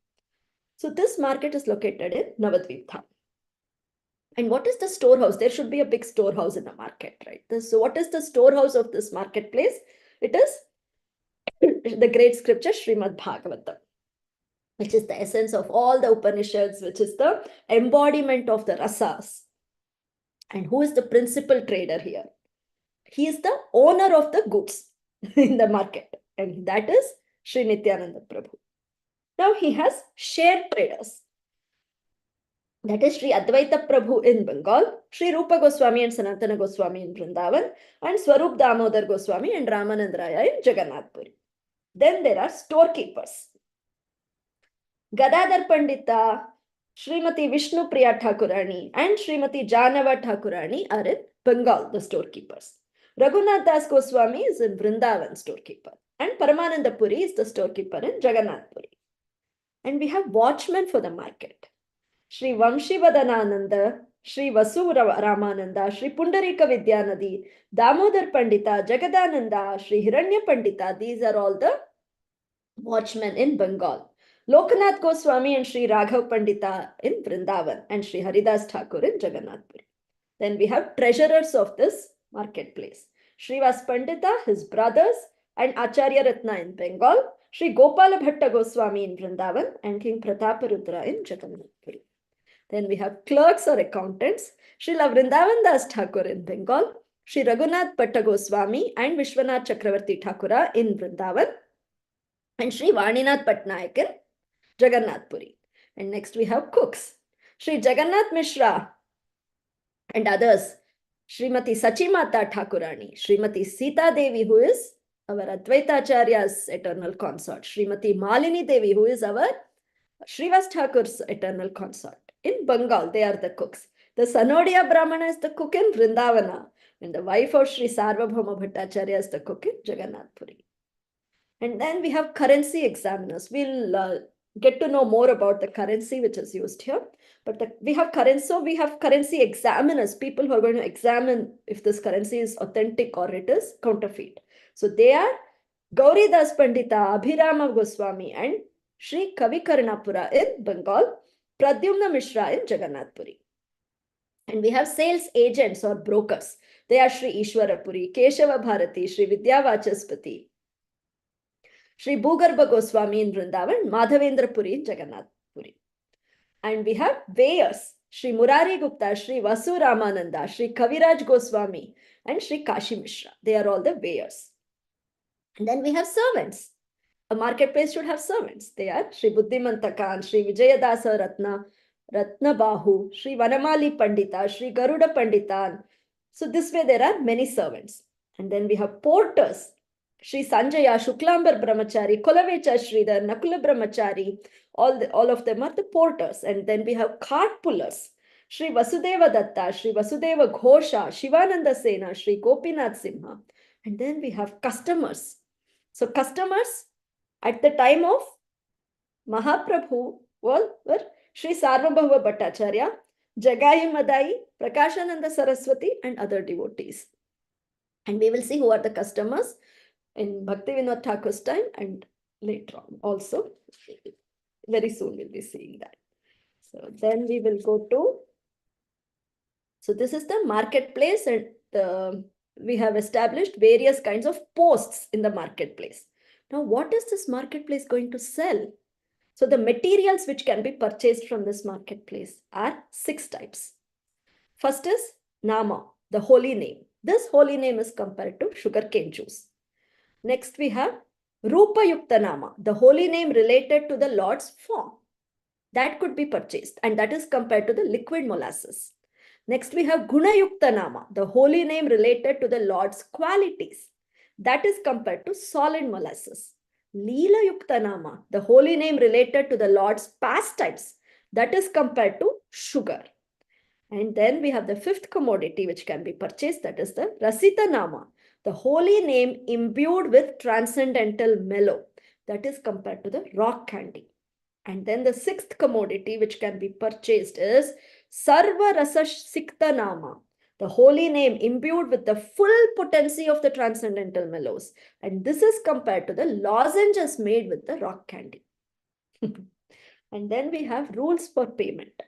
[SPEAKER 4] So this market is located in Navadvip Dham. And what is the storehouse? There should be a big storehouse in the market, right? So what is the storehouse of this marketplace? It is the great scripture Srimad Bhagavatam, which is the essence of all the Upanishads, which is the embodiment of the rasas. And who is the principal trader here? He is the owner of the goods in the market, and that is Sri Nityananda Prabhu. Now he has share traders. That is Sri Advaita Prabhu in Bengal, Sri Rupa Goswami and Sanatana Goswami in Vrindavan, and Swarup Damodar Goswami and Ramanand Raya in Jagannath Puri. Then there are storekeepers. Gadadhar Pandita, Srimati Vishnu Priya Thakurani, and Srimati Janava Thakurani are in Bengal, the storekeepers. Raghunath Das Goswami is in Vrindavan, storekeeper, and Paramananda Puri is the storekeeper in Jagannath Puri. And we have watchmen for the market. Sri Vamshi Vadanananda, Sri Vasu Ramananda, Sri Pundarika Vidyanadi, Damodar Pandita, Jagadananda, Sri Hiranya Pandita. These are all the watchmen in Bengal. Lokanath Goswami and Sri Raghav Pandita in Vrindavan and Sri Haridas Thakur in Jagannath Puri. Then we have treasurers of this marketplace. Srivas Pandita, his brothers, and Acharya Ratna in Bengal, Sri Gopala Bhatta Goswami in Vrindavan, and King Prataparudra in Jagannath Puri. Then we have clerks or accountants, Srila Vrindavan Das Thakur in Bengal, Sri Raghunath Bhatta Goswami and Vishwanath Chakravarti Thakura in Vrindavan, and Sri Vaninath Patnaik in Jagannath Puri. And next we have cooks, Sri Jagannath Mishra and others, Srimati Sachimata Thakurani, Srimati Sita Devi, who is our Advaita Acharya's eternal consort, Srimati Malini Devi, who is our Srivas Thakur's eternal consort. In Bengal, they are the cooks. The Sanodia Brahmana is the cook in Vrindavana, and the wife of Sri Sarvabhauma Bhattacharya is the cook in Jagannath Puri. And then we have currency examiners. We'll get to know more about the currency which is used here. But we have currency examiners, people who are going to examine if this currency is authentic or it is counterfeit. So they are Gauri Das Pandita, Abhirama Goswami, and Sri Kavikarnapura in Bengal, Pradyumna Mishra in Jagannath Puri. And we have sales agents or brokers. They are Sri Ishwarapuri, Keshava Bharati, Sri Vidya Vachaspati, Sri Bhugarbha Goswami in Vrindavan, Madhavendra Puri in Jagannath Puri. And we have weighers, Sri Murari Gupta, Sri Vasu Ramananda, Sri Kaviraj Goswami, and Sri Kashi Mishra. They are all the weighers. And then we have servants. A marketplace should have servants. They are Sri Buddhimanta Khan, Sri Vijayadasa Ratna Bahu, Sri Vanamali Pandita, Sri Garuda Panditan. So this way there are many servants. And then we have porters. Sri Sanjaya, Shuklambar Brahmachari, Kolavecha Sridhar, Nakula Brahmachari. All of them are the porters. And then we have cart pullers. Sri Vasudeva Datta, Sri Vasudeva Ghosha, Shivananda Sena, Sri Gopinath Simha. And then we have customers. So customers at the time of Mahaprabhu were Sri Sarvabhauma Bhattacharya, Jagayi Madai, Prakashananda Saraswati, and other devotees. And we will see who are the customers in Bhaktivinoda Thakur's time and later on also. Very soon we'll be seeing that. So then we will go to, so this is the marketplace, and we have established various kinds of posts in the marketplace. Now, what is this marketplace going to sell? So the materials which can be purchased from this marketplace are 6 types. First is Nama, the holy name. This holy name is compared to sugarcane juice. Next we have Rupa Yukta Nama, the holy name related to the Lord's form. That could be purchased, and that is compared to the liquid molasses. Next we have Guna Yukta Nama, the holy name related to the Lord's qualities. That is compared to solid molasses. Leela Yukta Nama, the holy name related to the Lord's pastimes. That is compared to sugar. And then we have the 5th commodity which can be purchased, that is the Rasita Nama, the holy name imbued with transcendental mellow. That is compared to the rock candy. And then the 6th commodity which can be purchased is Sarva Rasa Sikta Nama, the holy name imbued with the full potency of the transcendental mellows. And this is compared to the lozenges made with the rock candy. And then we have rules for payment.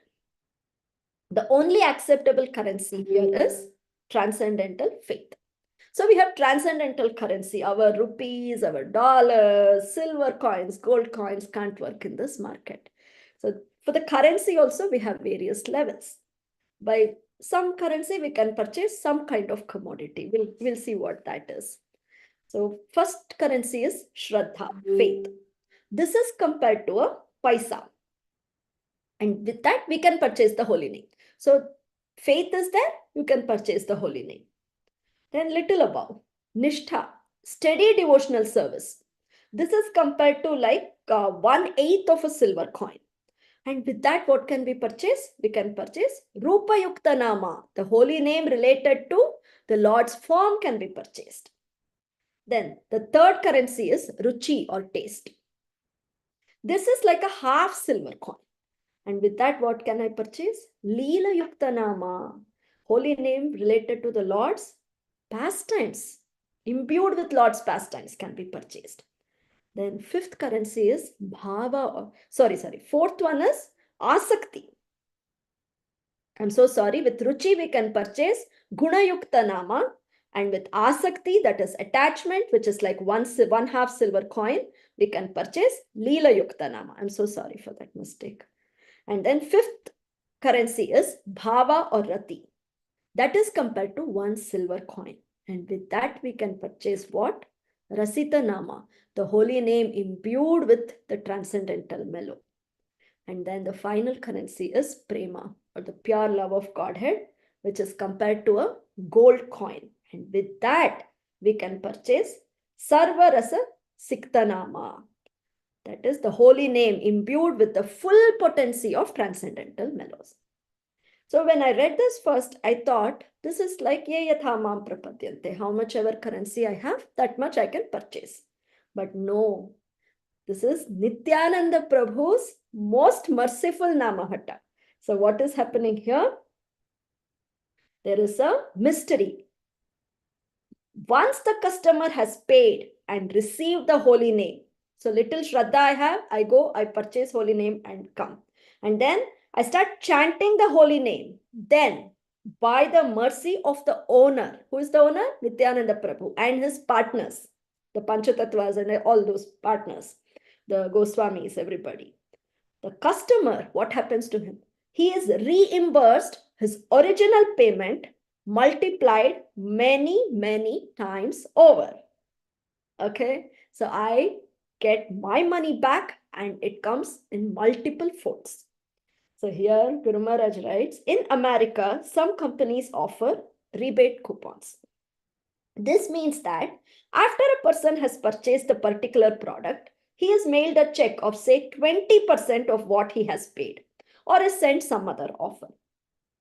[SPEAKER 4] The only acceptable currency here is transcendental faith. So we have transcendental currency. Our rupees, our dollars, silver coins, gold coins can't work in this market. So for the currency also, we have various levels. By some currency, we can purchase some kind of commodity. We'll see what that is. So first currency is Shraddha, faith. This is compared to a paisa. And with that, we can purchase the holy name. So faith is there, you can purchase the holy name. Then little above, Nishtha, steady devotional service. This is compared to like 1/8 of a silver coin. And with that, what can we purchase? We can purchase Rupa Yukta Nama, the holy name related to the Lord's form can be purchased. Then the third currency is Ruchi or taste. This is like a half silver coin. And with that, what can I purchase? Leela Yukta Nama, holy name related to the Lord's pastimes, imbued with Lord's pastimes can be purchased. Then 5th currency is Bhava, fourth one is Asakti. I'm so sorry, with Ruchi we can purchase Guna Yukta Nama, and with Asakti, that is attachment, which is like one half silver coin, we can purchase Leela Yukta Nama. I'm so sorry for that mistake. And then 5th currency is Bhava or Rati. That is compared to 1 silver coin. And with that, we can purchase what? Rasita Nama, the holy name imbued with the transcendental mellow. And then the final currency is Prema, or the pure love of Godhead, which is compared to a gold coin. And with that, we can purchase Sarva Rasa Sikta Nama. That is the holy name imbued with the full potency of transcendental mellows. So when I read this first, I thought this is like ye yathamam prapadyante. How much ever currency I have, that much I can purchase. But no, this is Nityananda Prabhu's most merciful Nama Hatta. So what is happening here? There is a mystery. Once the customer has paid and received the holy name, so little Shraddha I have, I go, I purchase holy name and come. And then I start chanting the holy name. Then, by the mercy of the owner, who is the owner? Nityananda Prabhu and his partners, the Panchatatvas and all those partners, the Goswamis, everybody. The customer, what happens to him? he is reimbursed his original payment multiplied many times over. Okay, so I get my money back and it comes in multiple folds. So here Guru Maharaj writes, in America, some companies offer rebate coupons. This means that after a person has purchased a particular product, he is mailed a check of say 20% of what he has paid or is sent some other offer.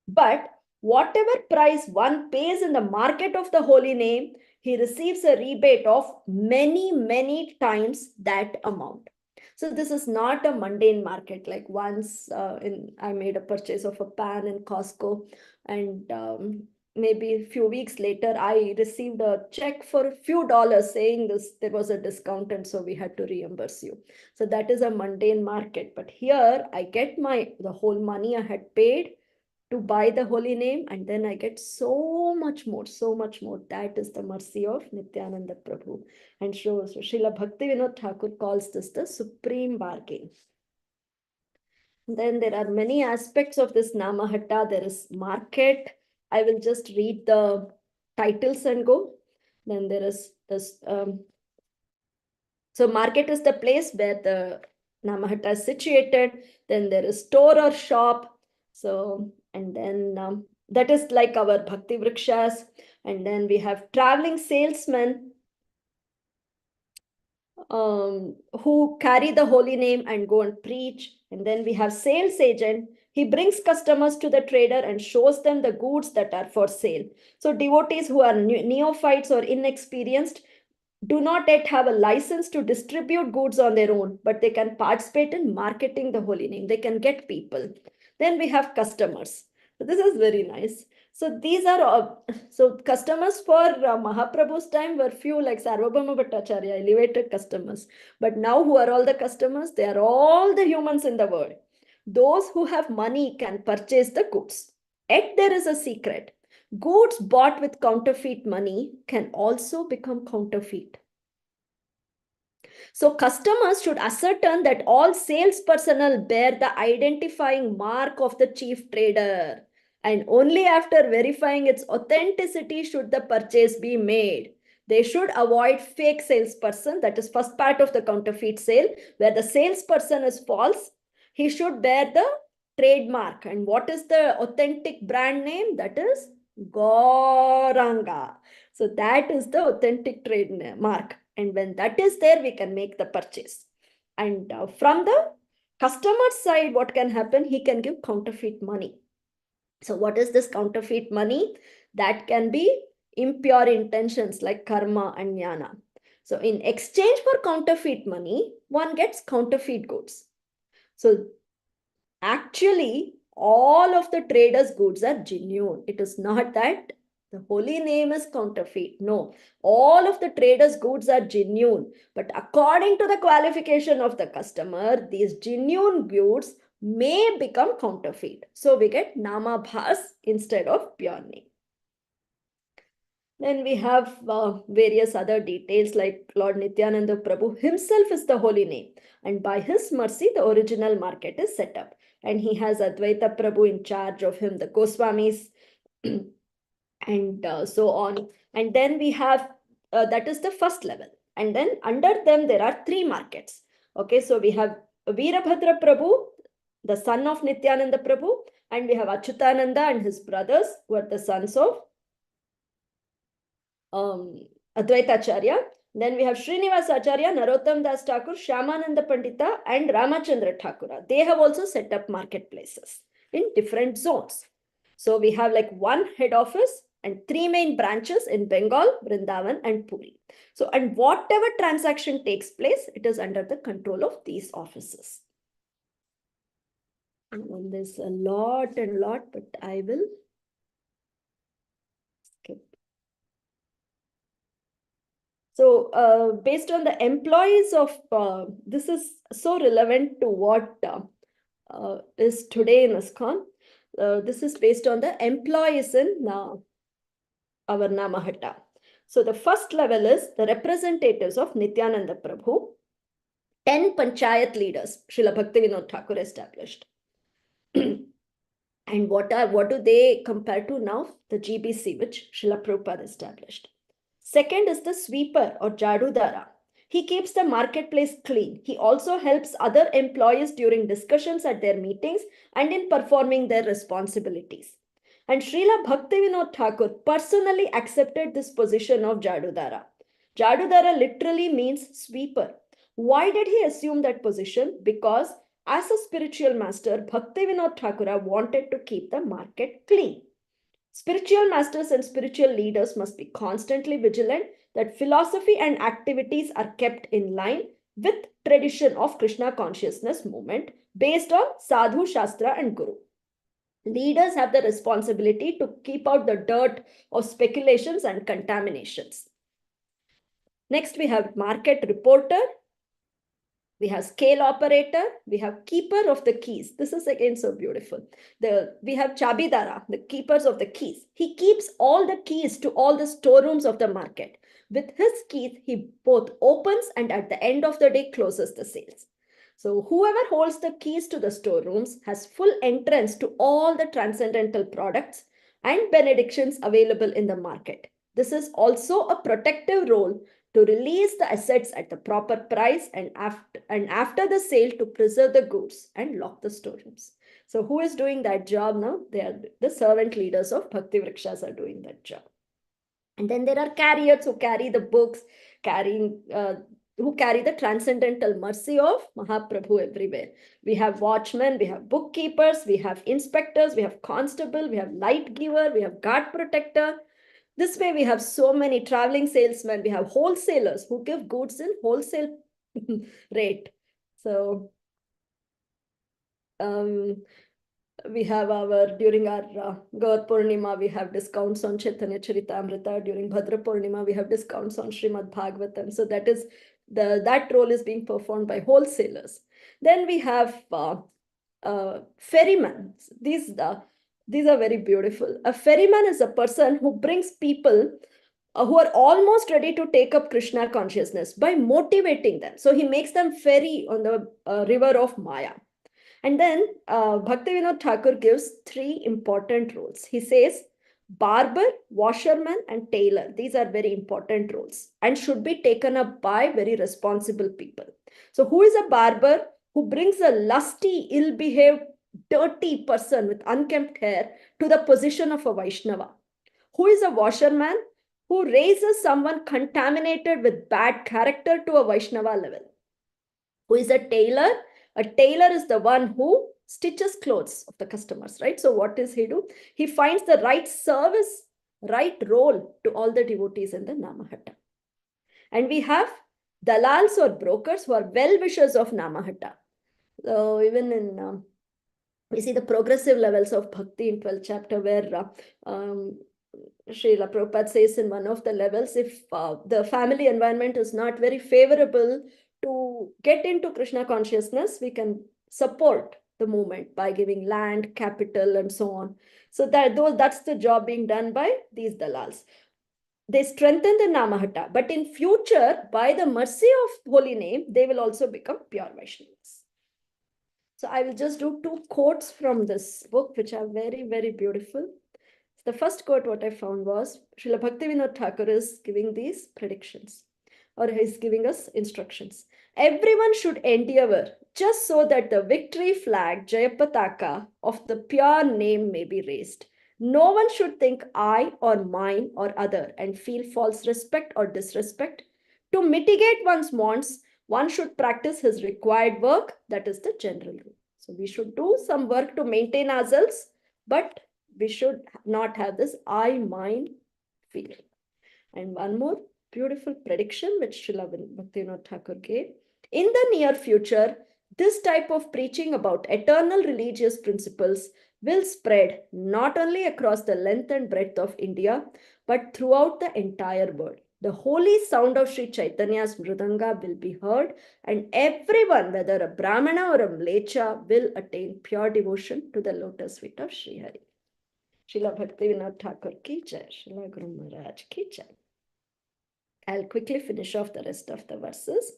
[SPEAKER 4] But whatever price one pays in the market of the holy name, he receives a rebate of many times that amount. So this is not a mundane market. Like once I made a purchase of a pan in Costco, and maybe a few weeks later, I received a check for a few dollars saying there was a discount and so we had to reimburse you. So that is a mundane market. But here I get the whole money I had paid to buy the holy name, and then I get so much more. That is the mercy of Nityananda Prabhu. And so Srila Bhaktivinoda Thakur calls this the supreme bargain. Then there are many aspects of this Nama Hatta. There is market. I will just read the titles and go. Then there is this. So market is the place where the Nama Hatta is situated. Then there is store or shop. So, and then that is like our Bhakti Vrikshas. And then we have traveling salesmen who carry the holy name and go and preach. And then we have sales agent. He brings customers to the trader and shows them the goods that are for sale. So devotees who are neophytes or inexperienced do not yet have a license to distribute goods on their own, but they can participate in marketing the holy name. They can get people. Then we have customers. So this is very nice. So these are so customers for Mahaprabhu's time were few, like Sarvabhauma Bhattacharya, elevated customers. But now who are all the customers? They are all the humans in the world. Those who have money can purchase the goods. Yet there is a secret. Goods bought with counterfeit money can also become counterfeit. So customers should ascertain that all sales personnel bear the identifying mark of the chief trader. And only after verifying its authenticity should the purchase be made. They should avoid fake salesperson. That is first part of the counterfeit sale, where the salesperson is false. He should bear the trademark. And what is the authentic brand name? That is Gauranga. So that is the authentic trademark. And when that is there, we can make the purchase. And from the customer side, what can happen? He can give counterfeit money. So what is this counterfeit money? That can be impure intentions like karma and jnana. So in exchange for counterfeit money, one gets counterfeit goods. So actually, all of the traders' goods are genuine. It is not that the holy name is counterfeit. No, all of the traders' goods are genuine. But according to the qualification of the customer, these genuine goods may become counterfeit. So we get Nama Bhas instead of pure name. Then we have various other details like Lord Nityananda Prabhu himself is the holy name. And by his mercy, the original market is set up. And he has Advaita Prabhu in charge of him, the Goswamis, and so on. And then we have, that is the first level. And then under them, there are three markets. Okay, so we have Veerabhadra Prabhu, the son of Nityananda Prabhu, and we have Achyutananda and his brothers, who are the sons of Advaitacharya. Then we have Srinivasa Acharya, Narottam Das Thakur, Shyamananda Pandita, and Ramachandra Thakura. They have also set up marketplaces in different zones. So we have like one head office and three main branches in Bengal, Vrindavan, and Puri. So, and whatever transaction takes place, it is under the control of these offices. And there's a lot, but I will skip. So based on the employees of, this is so relevant to what is today in ISKCON. This is based on the employees in our Nama Hatta. So the first level is the representatives of Nityananda Prabhu, 10 panchayat leaders, Srila Bhaktivinoda Thakur established. And what do they compare to now? The GBC, which Srila Prabhupada established. Second is the sweeper or Jadudara. He keeps the marketplace clean. He also helps other employees during discussions at their meetings and in performing their responsibilities. And Srila Bhaktivinoda Thakur personally accepted this position of Jadudara. Jadudara literally means sweeper. Why did he assume that position? Because as a spiritual master, Bhaktivinoda Thakur wanted to keep the market clean. Spiritual masters and spiritual leaders must be constantly vigilant that philosophy and activities are kept in line with tradition of Krishna consciousness movement based on Sadhu, Shastra and Guru. Leaders have the responsibility to keep out the dirt of speculations and contaminations. Next, we have market reporter. We have scale operator, we have keeper of the keys. This is again so beautiful. We have Chabidara, the keepers of the keys. He keeps all the keys to all the storerooms of the market. With his keys, he both opens and at the end of the day closes the sales. So whoever holds the keys to the storerooms has full entrance to all the transcendental products and benedictions available in the market. This is also a protective role to release the assets at the proper price and after the sale to preserve the goods and lock the storerooms. So who is doing that job now? They are the servant leaders of Bhakti Vrikshas are doing that job. And then there are carriers who carry the books, who carry the transcendental mercy of Mahaprabhu everywhere. We have watchmen, we have bookkeepers, we have inspectors, we have constable, we have light giver, we have guard protector. This way we have so many traveling salesmen, we have wholesalers who give goods in wholesale rate. So we have during our Gaur Purnima, we have discounts on Chaitanya Charitamrita. During Bhadra Purnima, we have discounts on Srimad Bhagavatam. So that role is being performed by wholesalers. Then we have ferrymen. These are very beautiful. A ferryman is a person who brings people who are almost ready to take up Krishna consciousness by motivating them. So he makes them ferry on the river of Maya. And then Bhaktivinoda Thakur gives 3 important roles. He says, barber, washerman, and tailor. These are very important roles and should be taken up by very responsible people. So who is a barber? Who brings a lusty, ill-behaved, dirty person with unkempt hair to the position of a Vaishnava. Who is a washerman? Who raises someone contaminated with bad character to a Vaishnava level. Who is a tailor? A tailor is the one who stitches clothes of the customers, right? So what does he do? He finds the right service, right role to all the devotees in the Namahatta. And we have dalals or brokers who are well-wishers of Namahatta. So even in, we see the progressive levels of bhakti in 12th chapter where Srila Prabhupada says in one of the levels, if the family environment is not very favorable to get into Krishna consciousness, we can support the movement by giving land, capital, and so on. So that's the job being done by these dalals. They strengthen the Namahatta, but in future, by the mercy of holy name, they will also become pure Vaishnavas. So I will just do 2 quotes from this book, which are very, very beautiful. The first quote what I found was, Srila Bhaktivinoda Thakur is giving these predictions, or he's giving us instructions. Everyone should endeavor just so that the victory flag, Jayapataka, of the pure name may be raised. No one should think I or mine or other and feel false respect or disrespect. To mitigate one's wants, one should practice his required work. That is the general rule. So we should do some work to maintain ourselves, but we should not have this I, mine feeling. And one more beautiful prediction which Srila Bhaktivinoda Thakur gave. In the near future, this type of preaching about eternal religious principles will spread not only across the length and breadth of India, but throughout the entire world. The holy sound of Sri Chaitanya's Mridanga will be heard, and everyone, whether a Brahmana or a Mlecha, will attain pure devotion to the lotus feet of Sri Hari. Srila Bhaktivinoda Thakur ki jai, Srila Guru Maharaj ki jai. I'll quickly finish off the rest of the verses.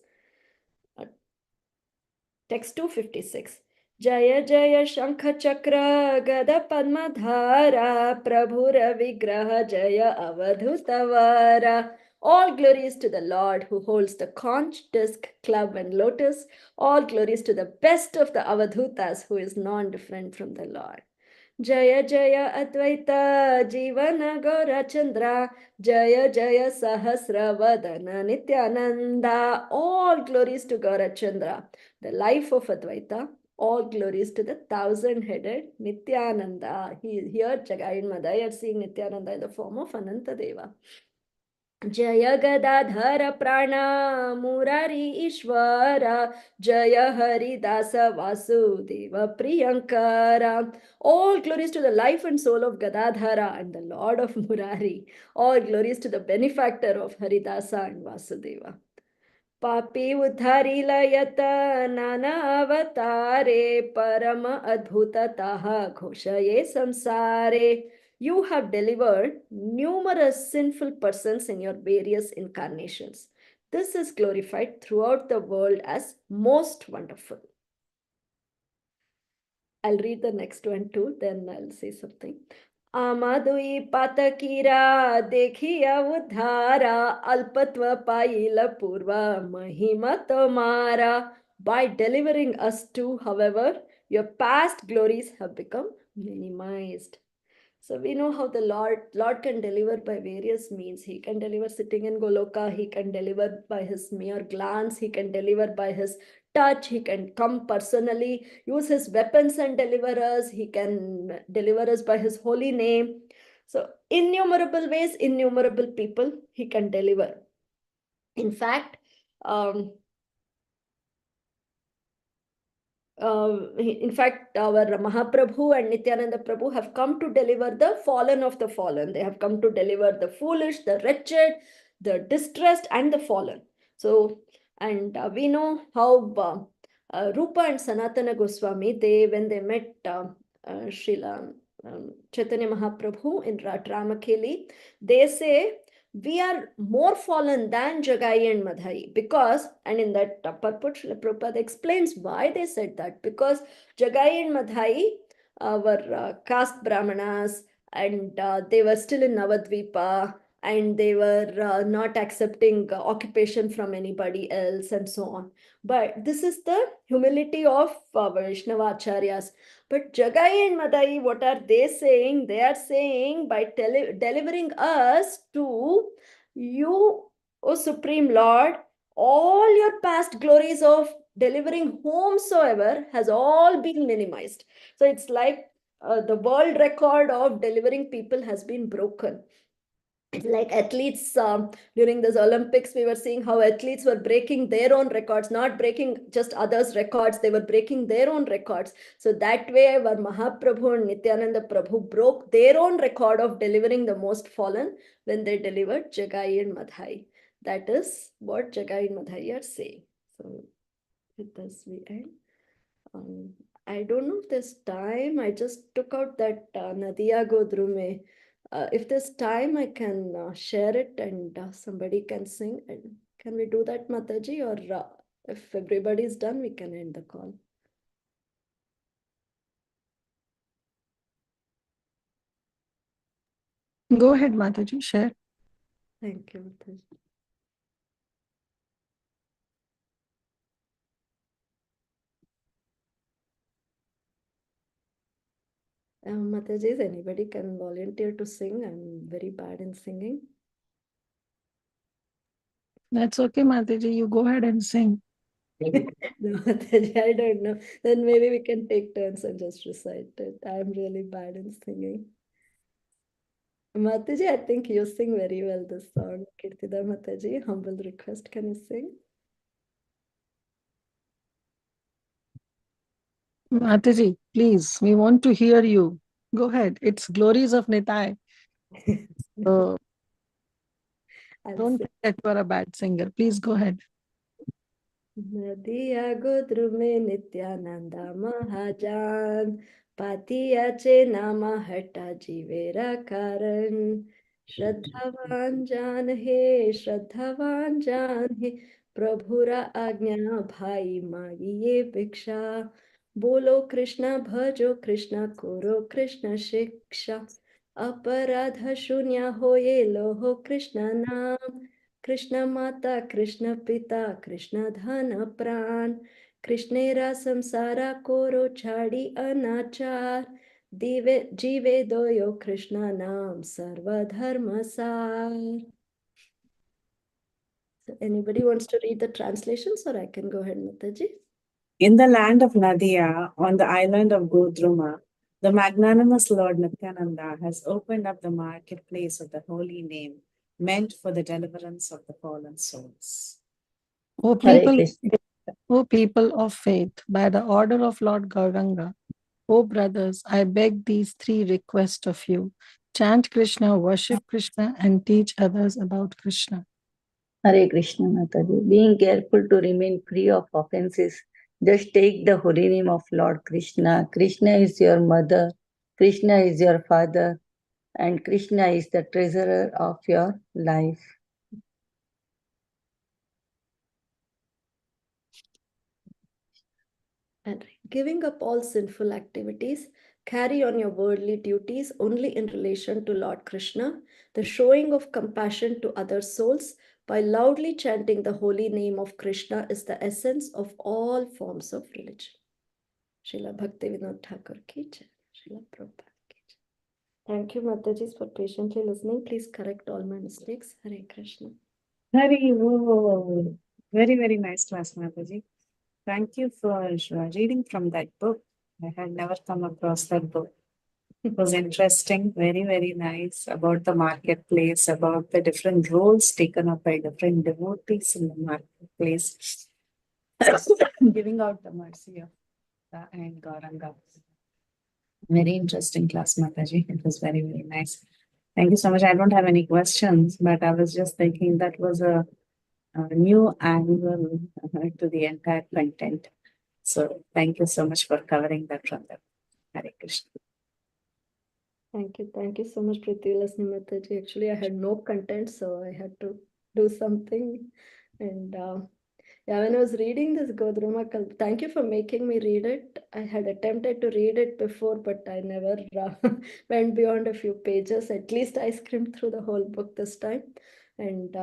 [SPEAKER 4] Text 256. Jaya Jaya Shankha Chakra Gada Padmadhara Prabhura Vigraha Jaya Avadhutavara. All glories to the Lord who holds the conch, disc, club, and lotus. All glories to the best of the Avadhutas who is non-different from the Lord. Jaya Jaya Advaita Jivana Gaura Chandra Jaya Jaya Sahasra Vadana Nityananda. All glories to Gaura Chandra, the life of Advaita. All glories to the thousand-headed Nityananda. Here Jagayin Madhya are seeing Nityananda in the form of Anantadeva. Jaya Gadadhara Prana Murari Ishvara Jaya Haridasa Vasudeva Priyankara. All glories to the life and soul of Gadadhara and the Lord of Murari. All glories to the benefactor of Haridasa and Vasudeva. Papi Uddhari Layata Nana Avatare Parama Adbhutataha Ghoshaye Samsare. You have delivered numerous sinful persons in your various incarnations. This is glorified throughout the world as most wonderful. I'll read the next one too, then I'll say something. Amadui patakira dekhiya uddhara alpatva paila purva mahima tomara. By delivering us too, however, your past glories have become minimized. So we know how the Lord can deliver by various means. He can deliver sitting in Goloka. He can deliver by his mere glance. He can deliver by his touch. He can come personally, use his weapons and deliver us. He can deliver us by his holy name. So innumerable ways, innumerable people he can deliver. In fact, our Mahaprabhu and Nityananda Prabhu have come to deliver the fallen of the fallen. They have come to deliver the foolish, the wretched, the distressed, and the fallen. So, and we know how Rupa and Sanatana Goswami, when they met Srila Chaitanya Mahaprabhu in Ramakeli, they say, we are more fallen than Jagai and Madhai because, and in that purport, Srila Prabhupada explains why they said that. Because Jagai and Madhai were caste brahmanas and they were still in Navadvipa and they were not accepting occupation from anybody else and so on. But this is the humility of Vaishnava Acharyas. But Jagai and Madai, what are they saying? They are saying by delivering us to you, O Supreme Lord, all your past glories of delivering whomsoever has all been minimized. So it's like the world record of delivering people has been broken. It's like athletes during this Olympics, we were seeing how athletes were breaking their own records, not breaking just others' records, they were breaking their own records. So that way, our Mahaprabhu and Nityananda Prabhu broke their own record of delivering the most fallen when they delivered Jagai and Madhai. That is what Jagai and Madhai are saying. So with this, we end. I don't know if there's time. I just took out that Nadiya Godrume. If there's time, I can share it and somebody can sing. And can we do that, Mataji? Or if everybody's done, we can end the call.
[SPEAKER 5] Go ahead, Mataji, share.
[SPEAKER 4] Thank you, Mataji. Mataji, is anybody can volunteer to sing? I'm very bad in singing.
[SPEAKER 5] That's okay, Mataji. You go ahead and sing.
[SPEAKER 4] No, Mataji, I don't know. Then maybe we can take turns and just recite it. I'm really bad in singing. Mataji, I think you sing very well this song. Kirtida Mataji, humble request, can you sing?
[SPEAKER 5] Mataji, please, we want to hear you. Go ahead. It's glories of Nitai. So don't think that you are a bad singer. Please go ahead.
[SPEAKER 4] Nadiya Godrume Nityananda Mahajan Patiyache Nama Hatta Jivera Karan Shraddhavan Jan He Shraddhavan Jan He Prabhura Agnya Bhai Magiye Biksha Bolo Krishna bhajo Krishna koro Krishna shiksha. Aparadha shunya hoye loho Krishna naam. Krishna mata Krishna pita Krishna dhana pran. Krishnera samsara koro chadi anachar. Jive doyo Krishna naam sarva dharma sar. So anybody wants to read the translations, or I can go ahead, Mataji?
[SPEAKER 2] In the land of Nadia, on the island of Godruma, the magnanimous Lord Nityananda has opened up the marketplace of the holy name, meant for the deliverance of the fallen souls.
[SPEAKER 5] O
[SPEAKER 1] Hare
[SPEAKER 5] people,
[SPEAKER 1] Krishna.
[SPEAKER 5] O people of faith, by the order of Lord Gauranga, O brothers, I beg these three requests of you. Chant Krishna, worship Krishna, and teach others about Krishna.
[SPEAKER 1] Hare Krishna Mataji. Being careful to remain free of offenses, just take the holy name of Lord Krishna. Krishna is your mother, Krishna is your father, and Krishna is the treasurer of your life.
[SPEAKER 4] And giving up all sinful activities, carry on your worldly duties only in relation to Lord Krishna, the showing of compassion to other souls by loudly chanting the holy name of Krishna is the essence of all forms of religion. Srila Bhaktivinoda Thakur ki jai. Srila Prabhupada ki jai. Thank you, Mataji, for patiently listening. Please correct all my mistakes. Hare Krishna.
[SPEAKER 2] Hari, oh, very, very nice class, Mataji. Thank you for reading from that book. I had never come across that book. It was interesting, very, very nice, about the marketplace, about the different roles taken up by different devotees in the marketplace, giving out the mercy of and Gauranga. Very interesting class, Mataji. It was very, very nice. Thank you so much. I don't have any questions, but I was just thinking that was a new angle to the entire content. So thank you so much for covering that from them. Hare Krishna.
[SPEAKER 4] Thank you so much, Prithvilasni Mataji. Actually, I had no content, so I had to do something. And yeah, when I was reading this Godruma-kalpataru, thank you for making me read it. I had attempted to read it before, but I never went beyond a few pages. At least I skimmed through the whole book this time. And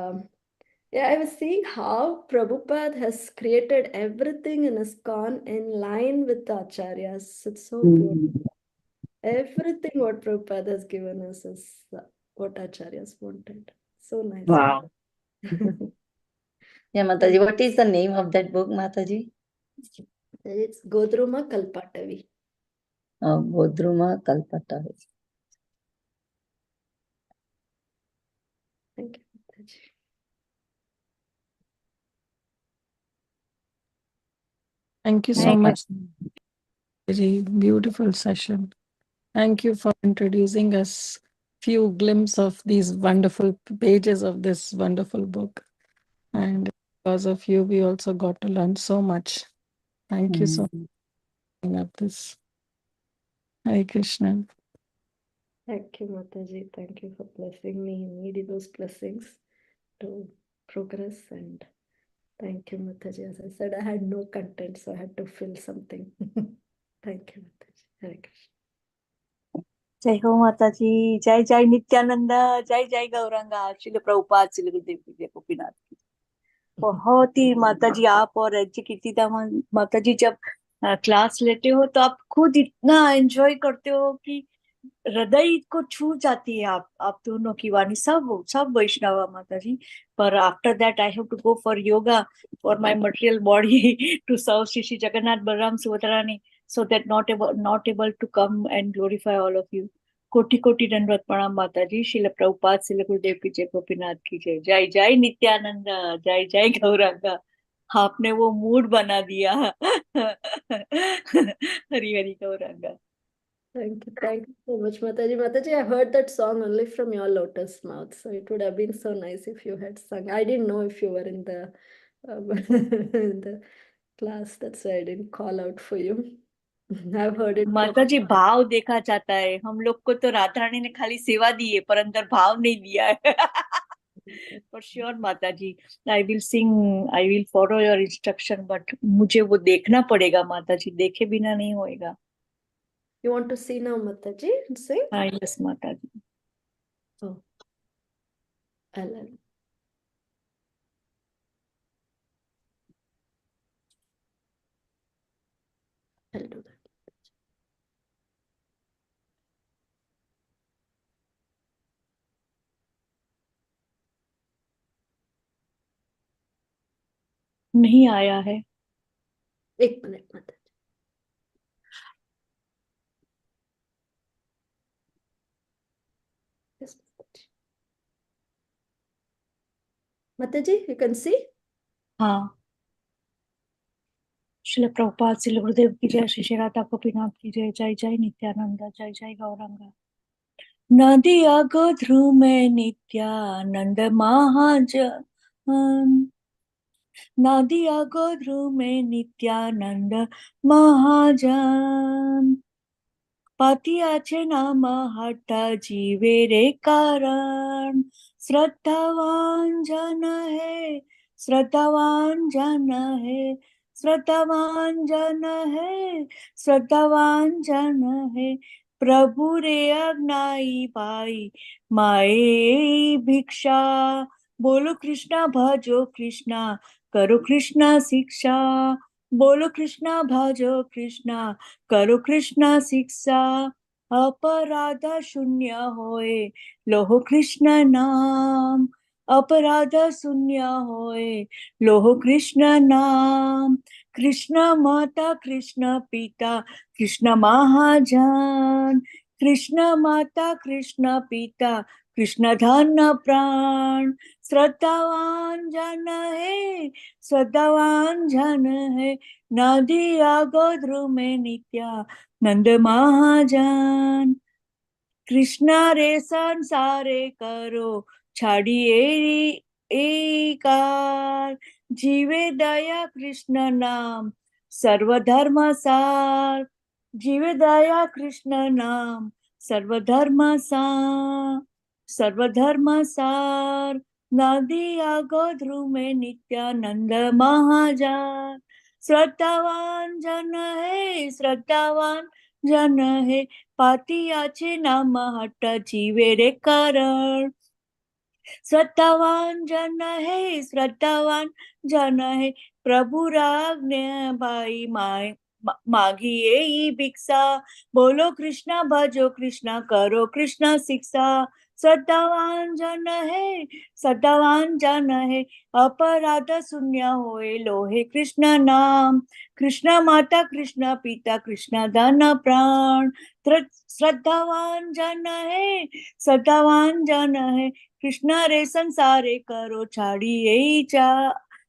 [SPEAKER 4] yeah, I was seeing how Prabhupada has created everything in ISKCON in line with the acharyas. It's so beautiful. Everything what Prabhupada has given us is what acharyas wanted. So nice.
[SPEAKER 2] Wow.
[SPEAKER 1] Yeah, Mataji, what is the name of that book, Mataji?
[SPEAKER 4] It's Godruma-kalpataru.
[SPEAKER 1] Godruma-kalpataru.
[SPEAKER 4] Thank you, Mataji.
[SPEAKER 5] Thank you so much. Very beautiful session. Thank you for introducing us few glimpses of these wonderful pages of this wonderful book. And because of you, we also got to learn so much. Thank you so much for bringing up this. Hare Krishna.
[SPEAKER 4] Thank you, Mataji. Thank you for blessing me. I needed those blessings to progress. And thank you, Mataji. As I said, I had no content, so I had to fill something. Thank you, Mataji. Hare Krishna.
[SPEAKER 6] जय हो माता जी, जय जय नित्यानंद, जय जय गौरंगा, श्रील प्रभुपाद, श्रील गुरुदेव की जय, गोपीनाथ की। बहुत ही माता जी, आप और एचजी कीर्तिदा माता जी जब क्लास लेते हो तो आप खुद इतना एंजॉय करते हो कि हृदय को छू जाती है आप दोनों की वाणी, सब वैष्णव माता जी। पर after that I have to go for yoga for my material body to serve Shri Jagannath Balaram Subhadrani, so that not able to come and glorify all of you. कोटि कोटि दंडवत प्रणाम माता जी। श्रील प्रभुपाद, श्रील गुरुदेव की जय, गोपीनाथ की जय। जय जय नित्यानंद, जय जय गौरंगा। आपने वो मूड बना दिया। Hari Hari Gauranga.
[SPEAKER 4] Thank you so much, Mataji. Mataji, I heard that song only from your lotus mouth, so it would have been so nice if you had sung. I didn't know if you were in the in the class, that's why I didn't call out for you. I've heard it.
[SPEAKER 6] माता जी, भाव देखा जाता है। हम लोग को तो राधा रानी ने खाली सेवा दी है, पर अंदर भाव नहीं दिया है। For sure, Mataji. I will sing, I will follow your instruction, but मुझे वो देखना पड़ेगा माताजी, देखे बिना नहीं होएगा.
[SPEAKER 4] You want to see now, Mataji, and sing?
[SPEAKER 6] Yes, Mataji.
[SPEAKER 4] Oh, I'll do that.
[SPEAKER 6] नहीं आया है.
[SPEAKER 4] एक minute Mataji. Yes, Mataji. Mataji, you can see?
[SPEAKER 6] हाँ. श्रील प्रभुपाद, श्रील गुरुदेव की जय, श्री श्री राधा गोपीनाथ की जय, जय जय नित्यानंद, जय जय गौरंगा. नदिया गोध्रु में नित्यानंद महाजन, नदिया गोध्रु में नित्यानंद महाजन, पातियाचे नाम हट्टा जीवे रे कारण, श्रद्धावान जन है, श्रद्धावान जन है, श्रद्धावान जन है, श्रद्धावान जन है, प्रभु रे अग्नाई पाई माए भिक्षा, बोलो कृष्णा भजो कृष्णा, करो कृष्णा शिक्षा, बोलो कृष्णा भजो कृष्णा, करो कृष्णा शिक्षा, अपराध शून्य होए लोहो कृष्ण नाम, अपराध शून्य होए लोहो कृष्ण नाम, कृष्ण माता कृष्ण पिता कृष्ण महाजन, कृष्ण माता कृष्ण पिता कृष्ण धन प्राण, श्रद्धावान जन है, श्रद्धावान जन है, नदिया गोध्रु में नित्यानंद महाजन, कृष्णा रे संसारे करो छाड़िए एकार, जीवे दया कृष्ण नाम सर्वधर्म सार, जीवे दया कृष्ण नाम सर्वधर्म सार, सर्वधर्म सार, नदिया गोध्रु में नित्यानंद महाजन, श्रद्धावान जन है, श्रद्धावान जन है, पातियाचे नाम हट्ट जीवे रे कारण, श्रद्धावान जन है, श्रद्धावान जन है, प्रभु राज्ञा भाई मागिए ही भिक्षा, बोलो कृष्णा भजो कृष्णा, करो कृष्णा शिक्षा, श्रद्धावान जन है, श्रद्धावान जन है, अपराध शून्य होए लोहे कृष्ण नाम, कृष्ण माता कृष्ण पिता कृष्ण धन प्राण, श्रद्धावान जन है, श्रद्धावान जन है, कृष्ण रे संसारे करो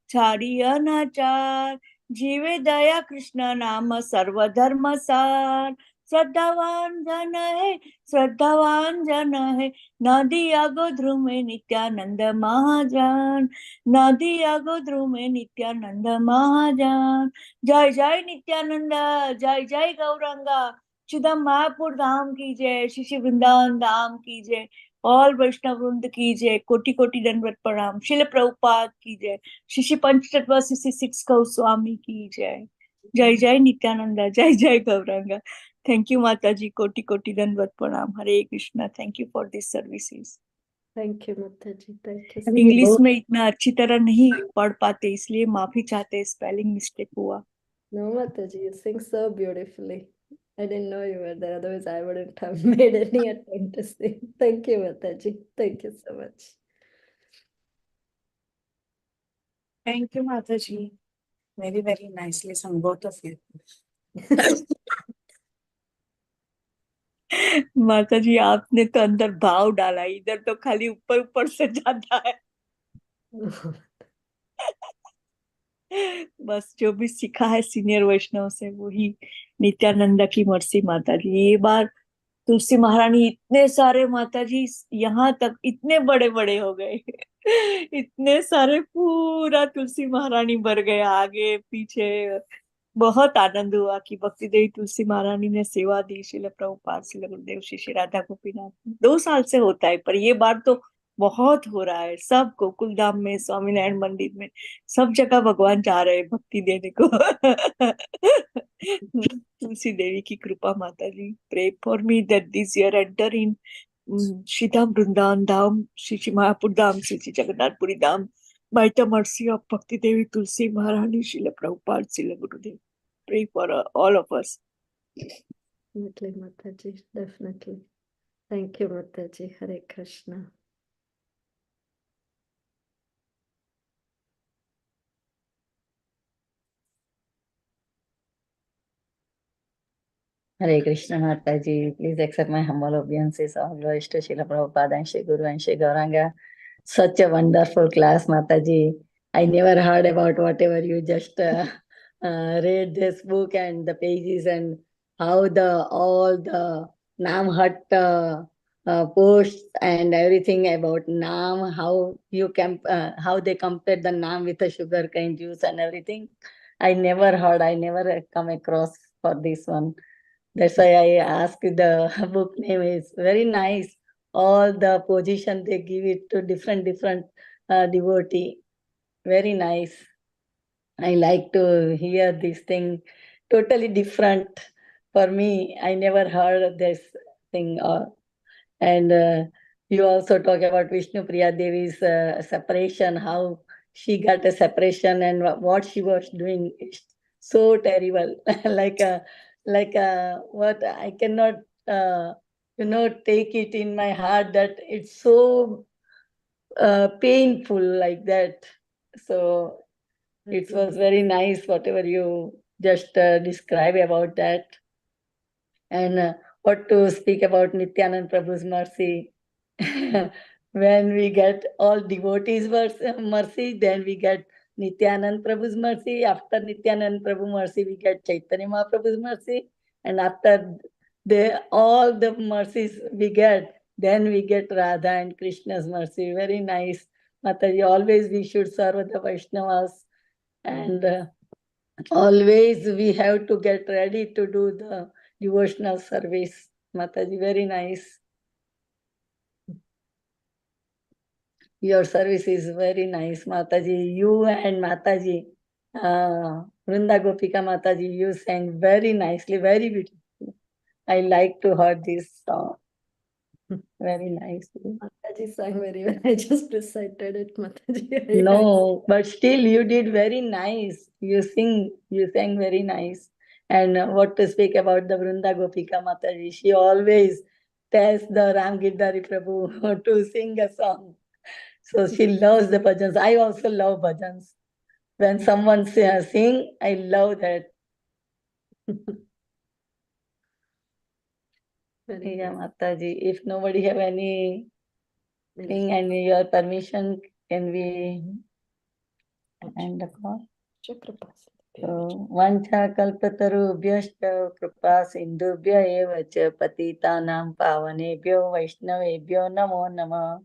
[SPEAKER 6] छाड़ी अनाचार, जीवे दया कृष्ण नाम सर्वधर्म सार, श्रद्धावान जन है, श्रद्धावान जन है, नदिया गोध्रु में नित्यानंद महाजन, नदिया गोध्रु में नित्यानंद महाजन, जय जय नित्यानंद, जय जय गौरंगा, चिदम महापुर धाम की जय, शिशि वृंदावन धाम की जय, ऑल वैष्णव वृंद की जय, कोटि कोटि दंडवत प्रणाम, शिल प्रभुपाद की जय, शिशि पंच तत्व शिशि सिक्स गोस्वामी की जय, जय जय नित्यानंद, जय जय गौरंगा. थैंक यू माता जी, कोटि कोटि दंडवत प्रणाम. Hare Krishna. Thank you for this services.
[SPEAKER 4] Thank you, Mataji. Thank you.
[SPEAKER 6] English में इतना अच्छी तरह नहीं पढ़ पाते, इसलिए माफी चाहते, स्पेलिंग मिस्टेक हुआ.
[SPEAKER 4] No, Mataji, you sing so beautifully. I didn't know you were there, otherwise I wouldn't have made any attempt to sing. Thank you, Mataji. Thank you so much.
[SPEAKER 2] Thank you, Mataji. Very, very nicely sung, both of you.
[SPEAKER 6] माता जी आपने तो अंदर भाव डाला, इधर तो खाली ऊपर ऊपर से जाता है. बस जो भी सीखा है सीनियर वैष्णव से वही नित्यानंद की मर्सी. माता जी ये बार तुलसी महारानी इतने सारे, माता जी यहाँ तक इतने बड़े बड़े हो गए, इतने सारे, पूरा तुलसी महारानी भर गए आगे पीछे. बहुत आनंद हुआ कि भक्ति देवी तुलसी महारानी ने सेवा दी. श्रील प्रभुपाद, श्रील गुरुदेव, श्री श्री राधा गोपीनाथ. 2 साल से होता है, पर ये बार तो बहुत हो रहा है, सब गोकुल धाम में, स्वामीनारायण मंदिर में, सब जगह भगवान चाह रहे हैं भक्ति देने को। तुलसी देवी की कृपा Mata ji, pray for me that this year enter in Shridham Vrindavan Dham, Shri Mayapur Dham, Shri Jagannathpuri Dham, by the mercy of Bhakti Devi Tulsi Maharani, Srila Prabhupada, Srila Gurudev. Pray for all of us.
[SPEAKER 4] Definitely, Mataji, definitely. Thank you, Mataji. Hare Krishna.
[SPEAKER 1] Hare Krishna Mataji, please accept my humble obeisances. All glories to Srila Prabhupada and Shri Guru and Shri Gauranga. Such a wonderful class, Mataji. I never heard about whatever you just read this book and the pages and how all the Nam Hatta posts and everything about Nam, how how they compared the Nam with the sugar cane juice and everything. I never heard. I never come across for this one. That's why I asked the book name is very nice. All the position they give it to different devotee. Very nice. I like to hear this thing. Totally different for me. I never heard this thing. And you also talk about Vishnu Priya Devi's separation, how she got a separation and what she was doing. It's so terrible. What I cannot, take it in my heart that it's so painful like that. So it was very nice, whatever you just describe about that. And what to speak about Nityanand Prabhu's mercy. When we get all devotees' mercy, then we get Nityanand Prabhu's mercy. After Nityanand Prabhu mercy, we get Chaitanya Mahaprabhu's mercy. And after all the mercies we get, then we get Radha and Krishna's mercy. Very nice. Mataji, always we should serve the Vaishnavas. And always we have to get ready to do the devotional service. Mataji, very nice. Your service is very nice, Mataji. You and Mataji, Vrinda Gopika Mataji, you sang very nicely, very beautiful. I like to hear this song. Very nice.
[SPEAKER 4] Mataji sang very well. I just recited it, Mataji.
[SPEAKER 1] No, but still you did very nice. You sang very nice. And what to speak about the Vrinda Gopika Mataji, she always tells the Ram Girdhari Prabhu to sing a song. So she loves the bhajans. I also love bhajans. When someone sing, I love that. Yeah, Mataji. If nobody have anything and your permission, can we end the call? So, vancha kalpatarubhyascha kripa sindhubhya eva cha patitanam pavanebhyo vaishnavebhyo namo namah.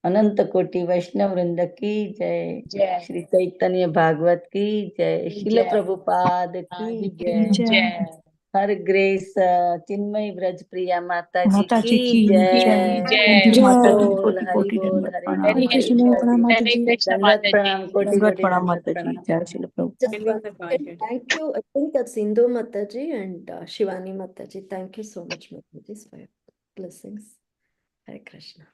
[SPEAKER 1] अनंत कोटि वैष्णव वृंद की जय।
[SPEAKER 3] जय
[SPEAKER 1] श्री चैतन्य भागवत की जय। शिल प्रभुपाद की जय। हर ग्रेस चिन्मयी व्रजप्रिया माता जी की जय। बोल हरि बोल, हरे
[SPEAKER 3] हरे कृष्ण प्रणाम माता जी।
[SPEAKER 1] दंडवत प्रणाम, कोटि कोटि
[SPEAKER 6] प्रणाम
[SPEAKER 1] दंडवत
[SPEAKER 6] माता जी,
[SPEAKER 1] प्रणाम।
[SPEAKER 6] जय Srila Prabhupada.
[SPEAKER 4] Thank you. I think that's Sindhu Mataji and Shivani Mataji. Thank you so much, Mataji, for your blessings. Hare Krishna.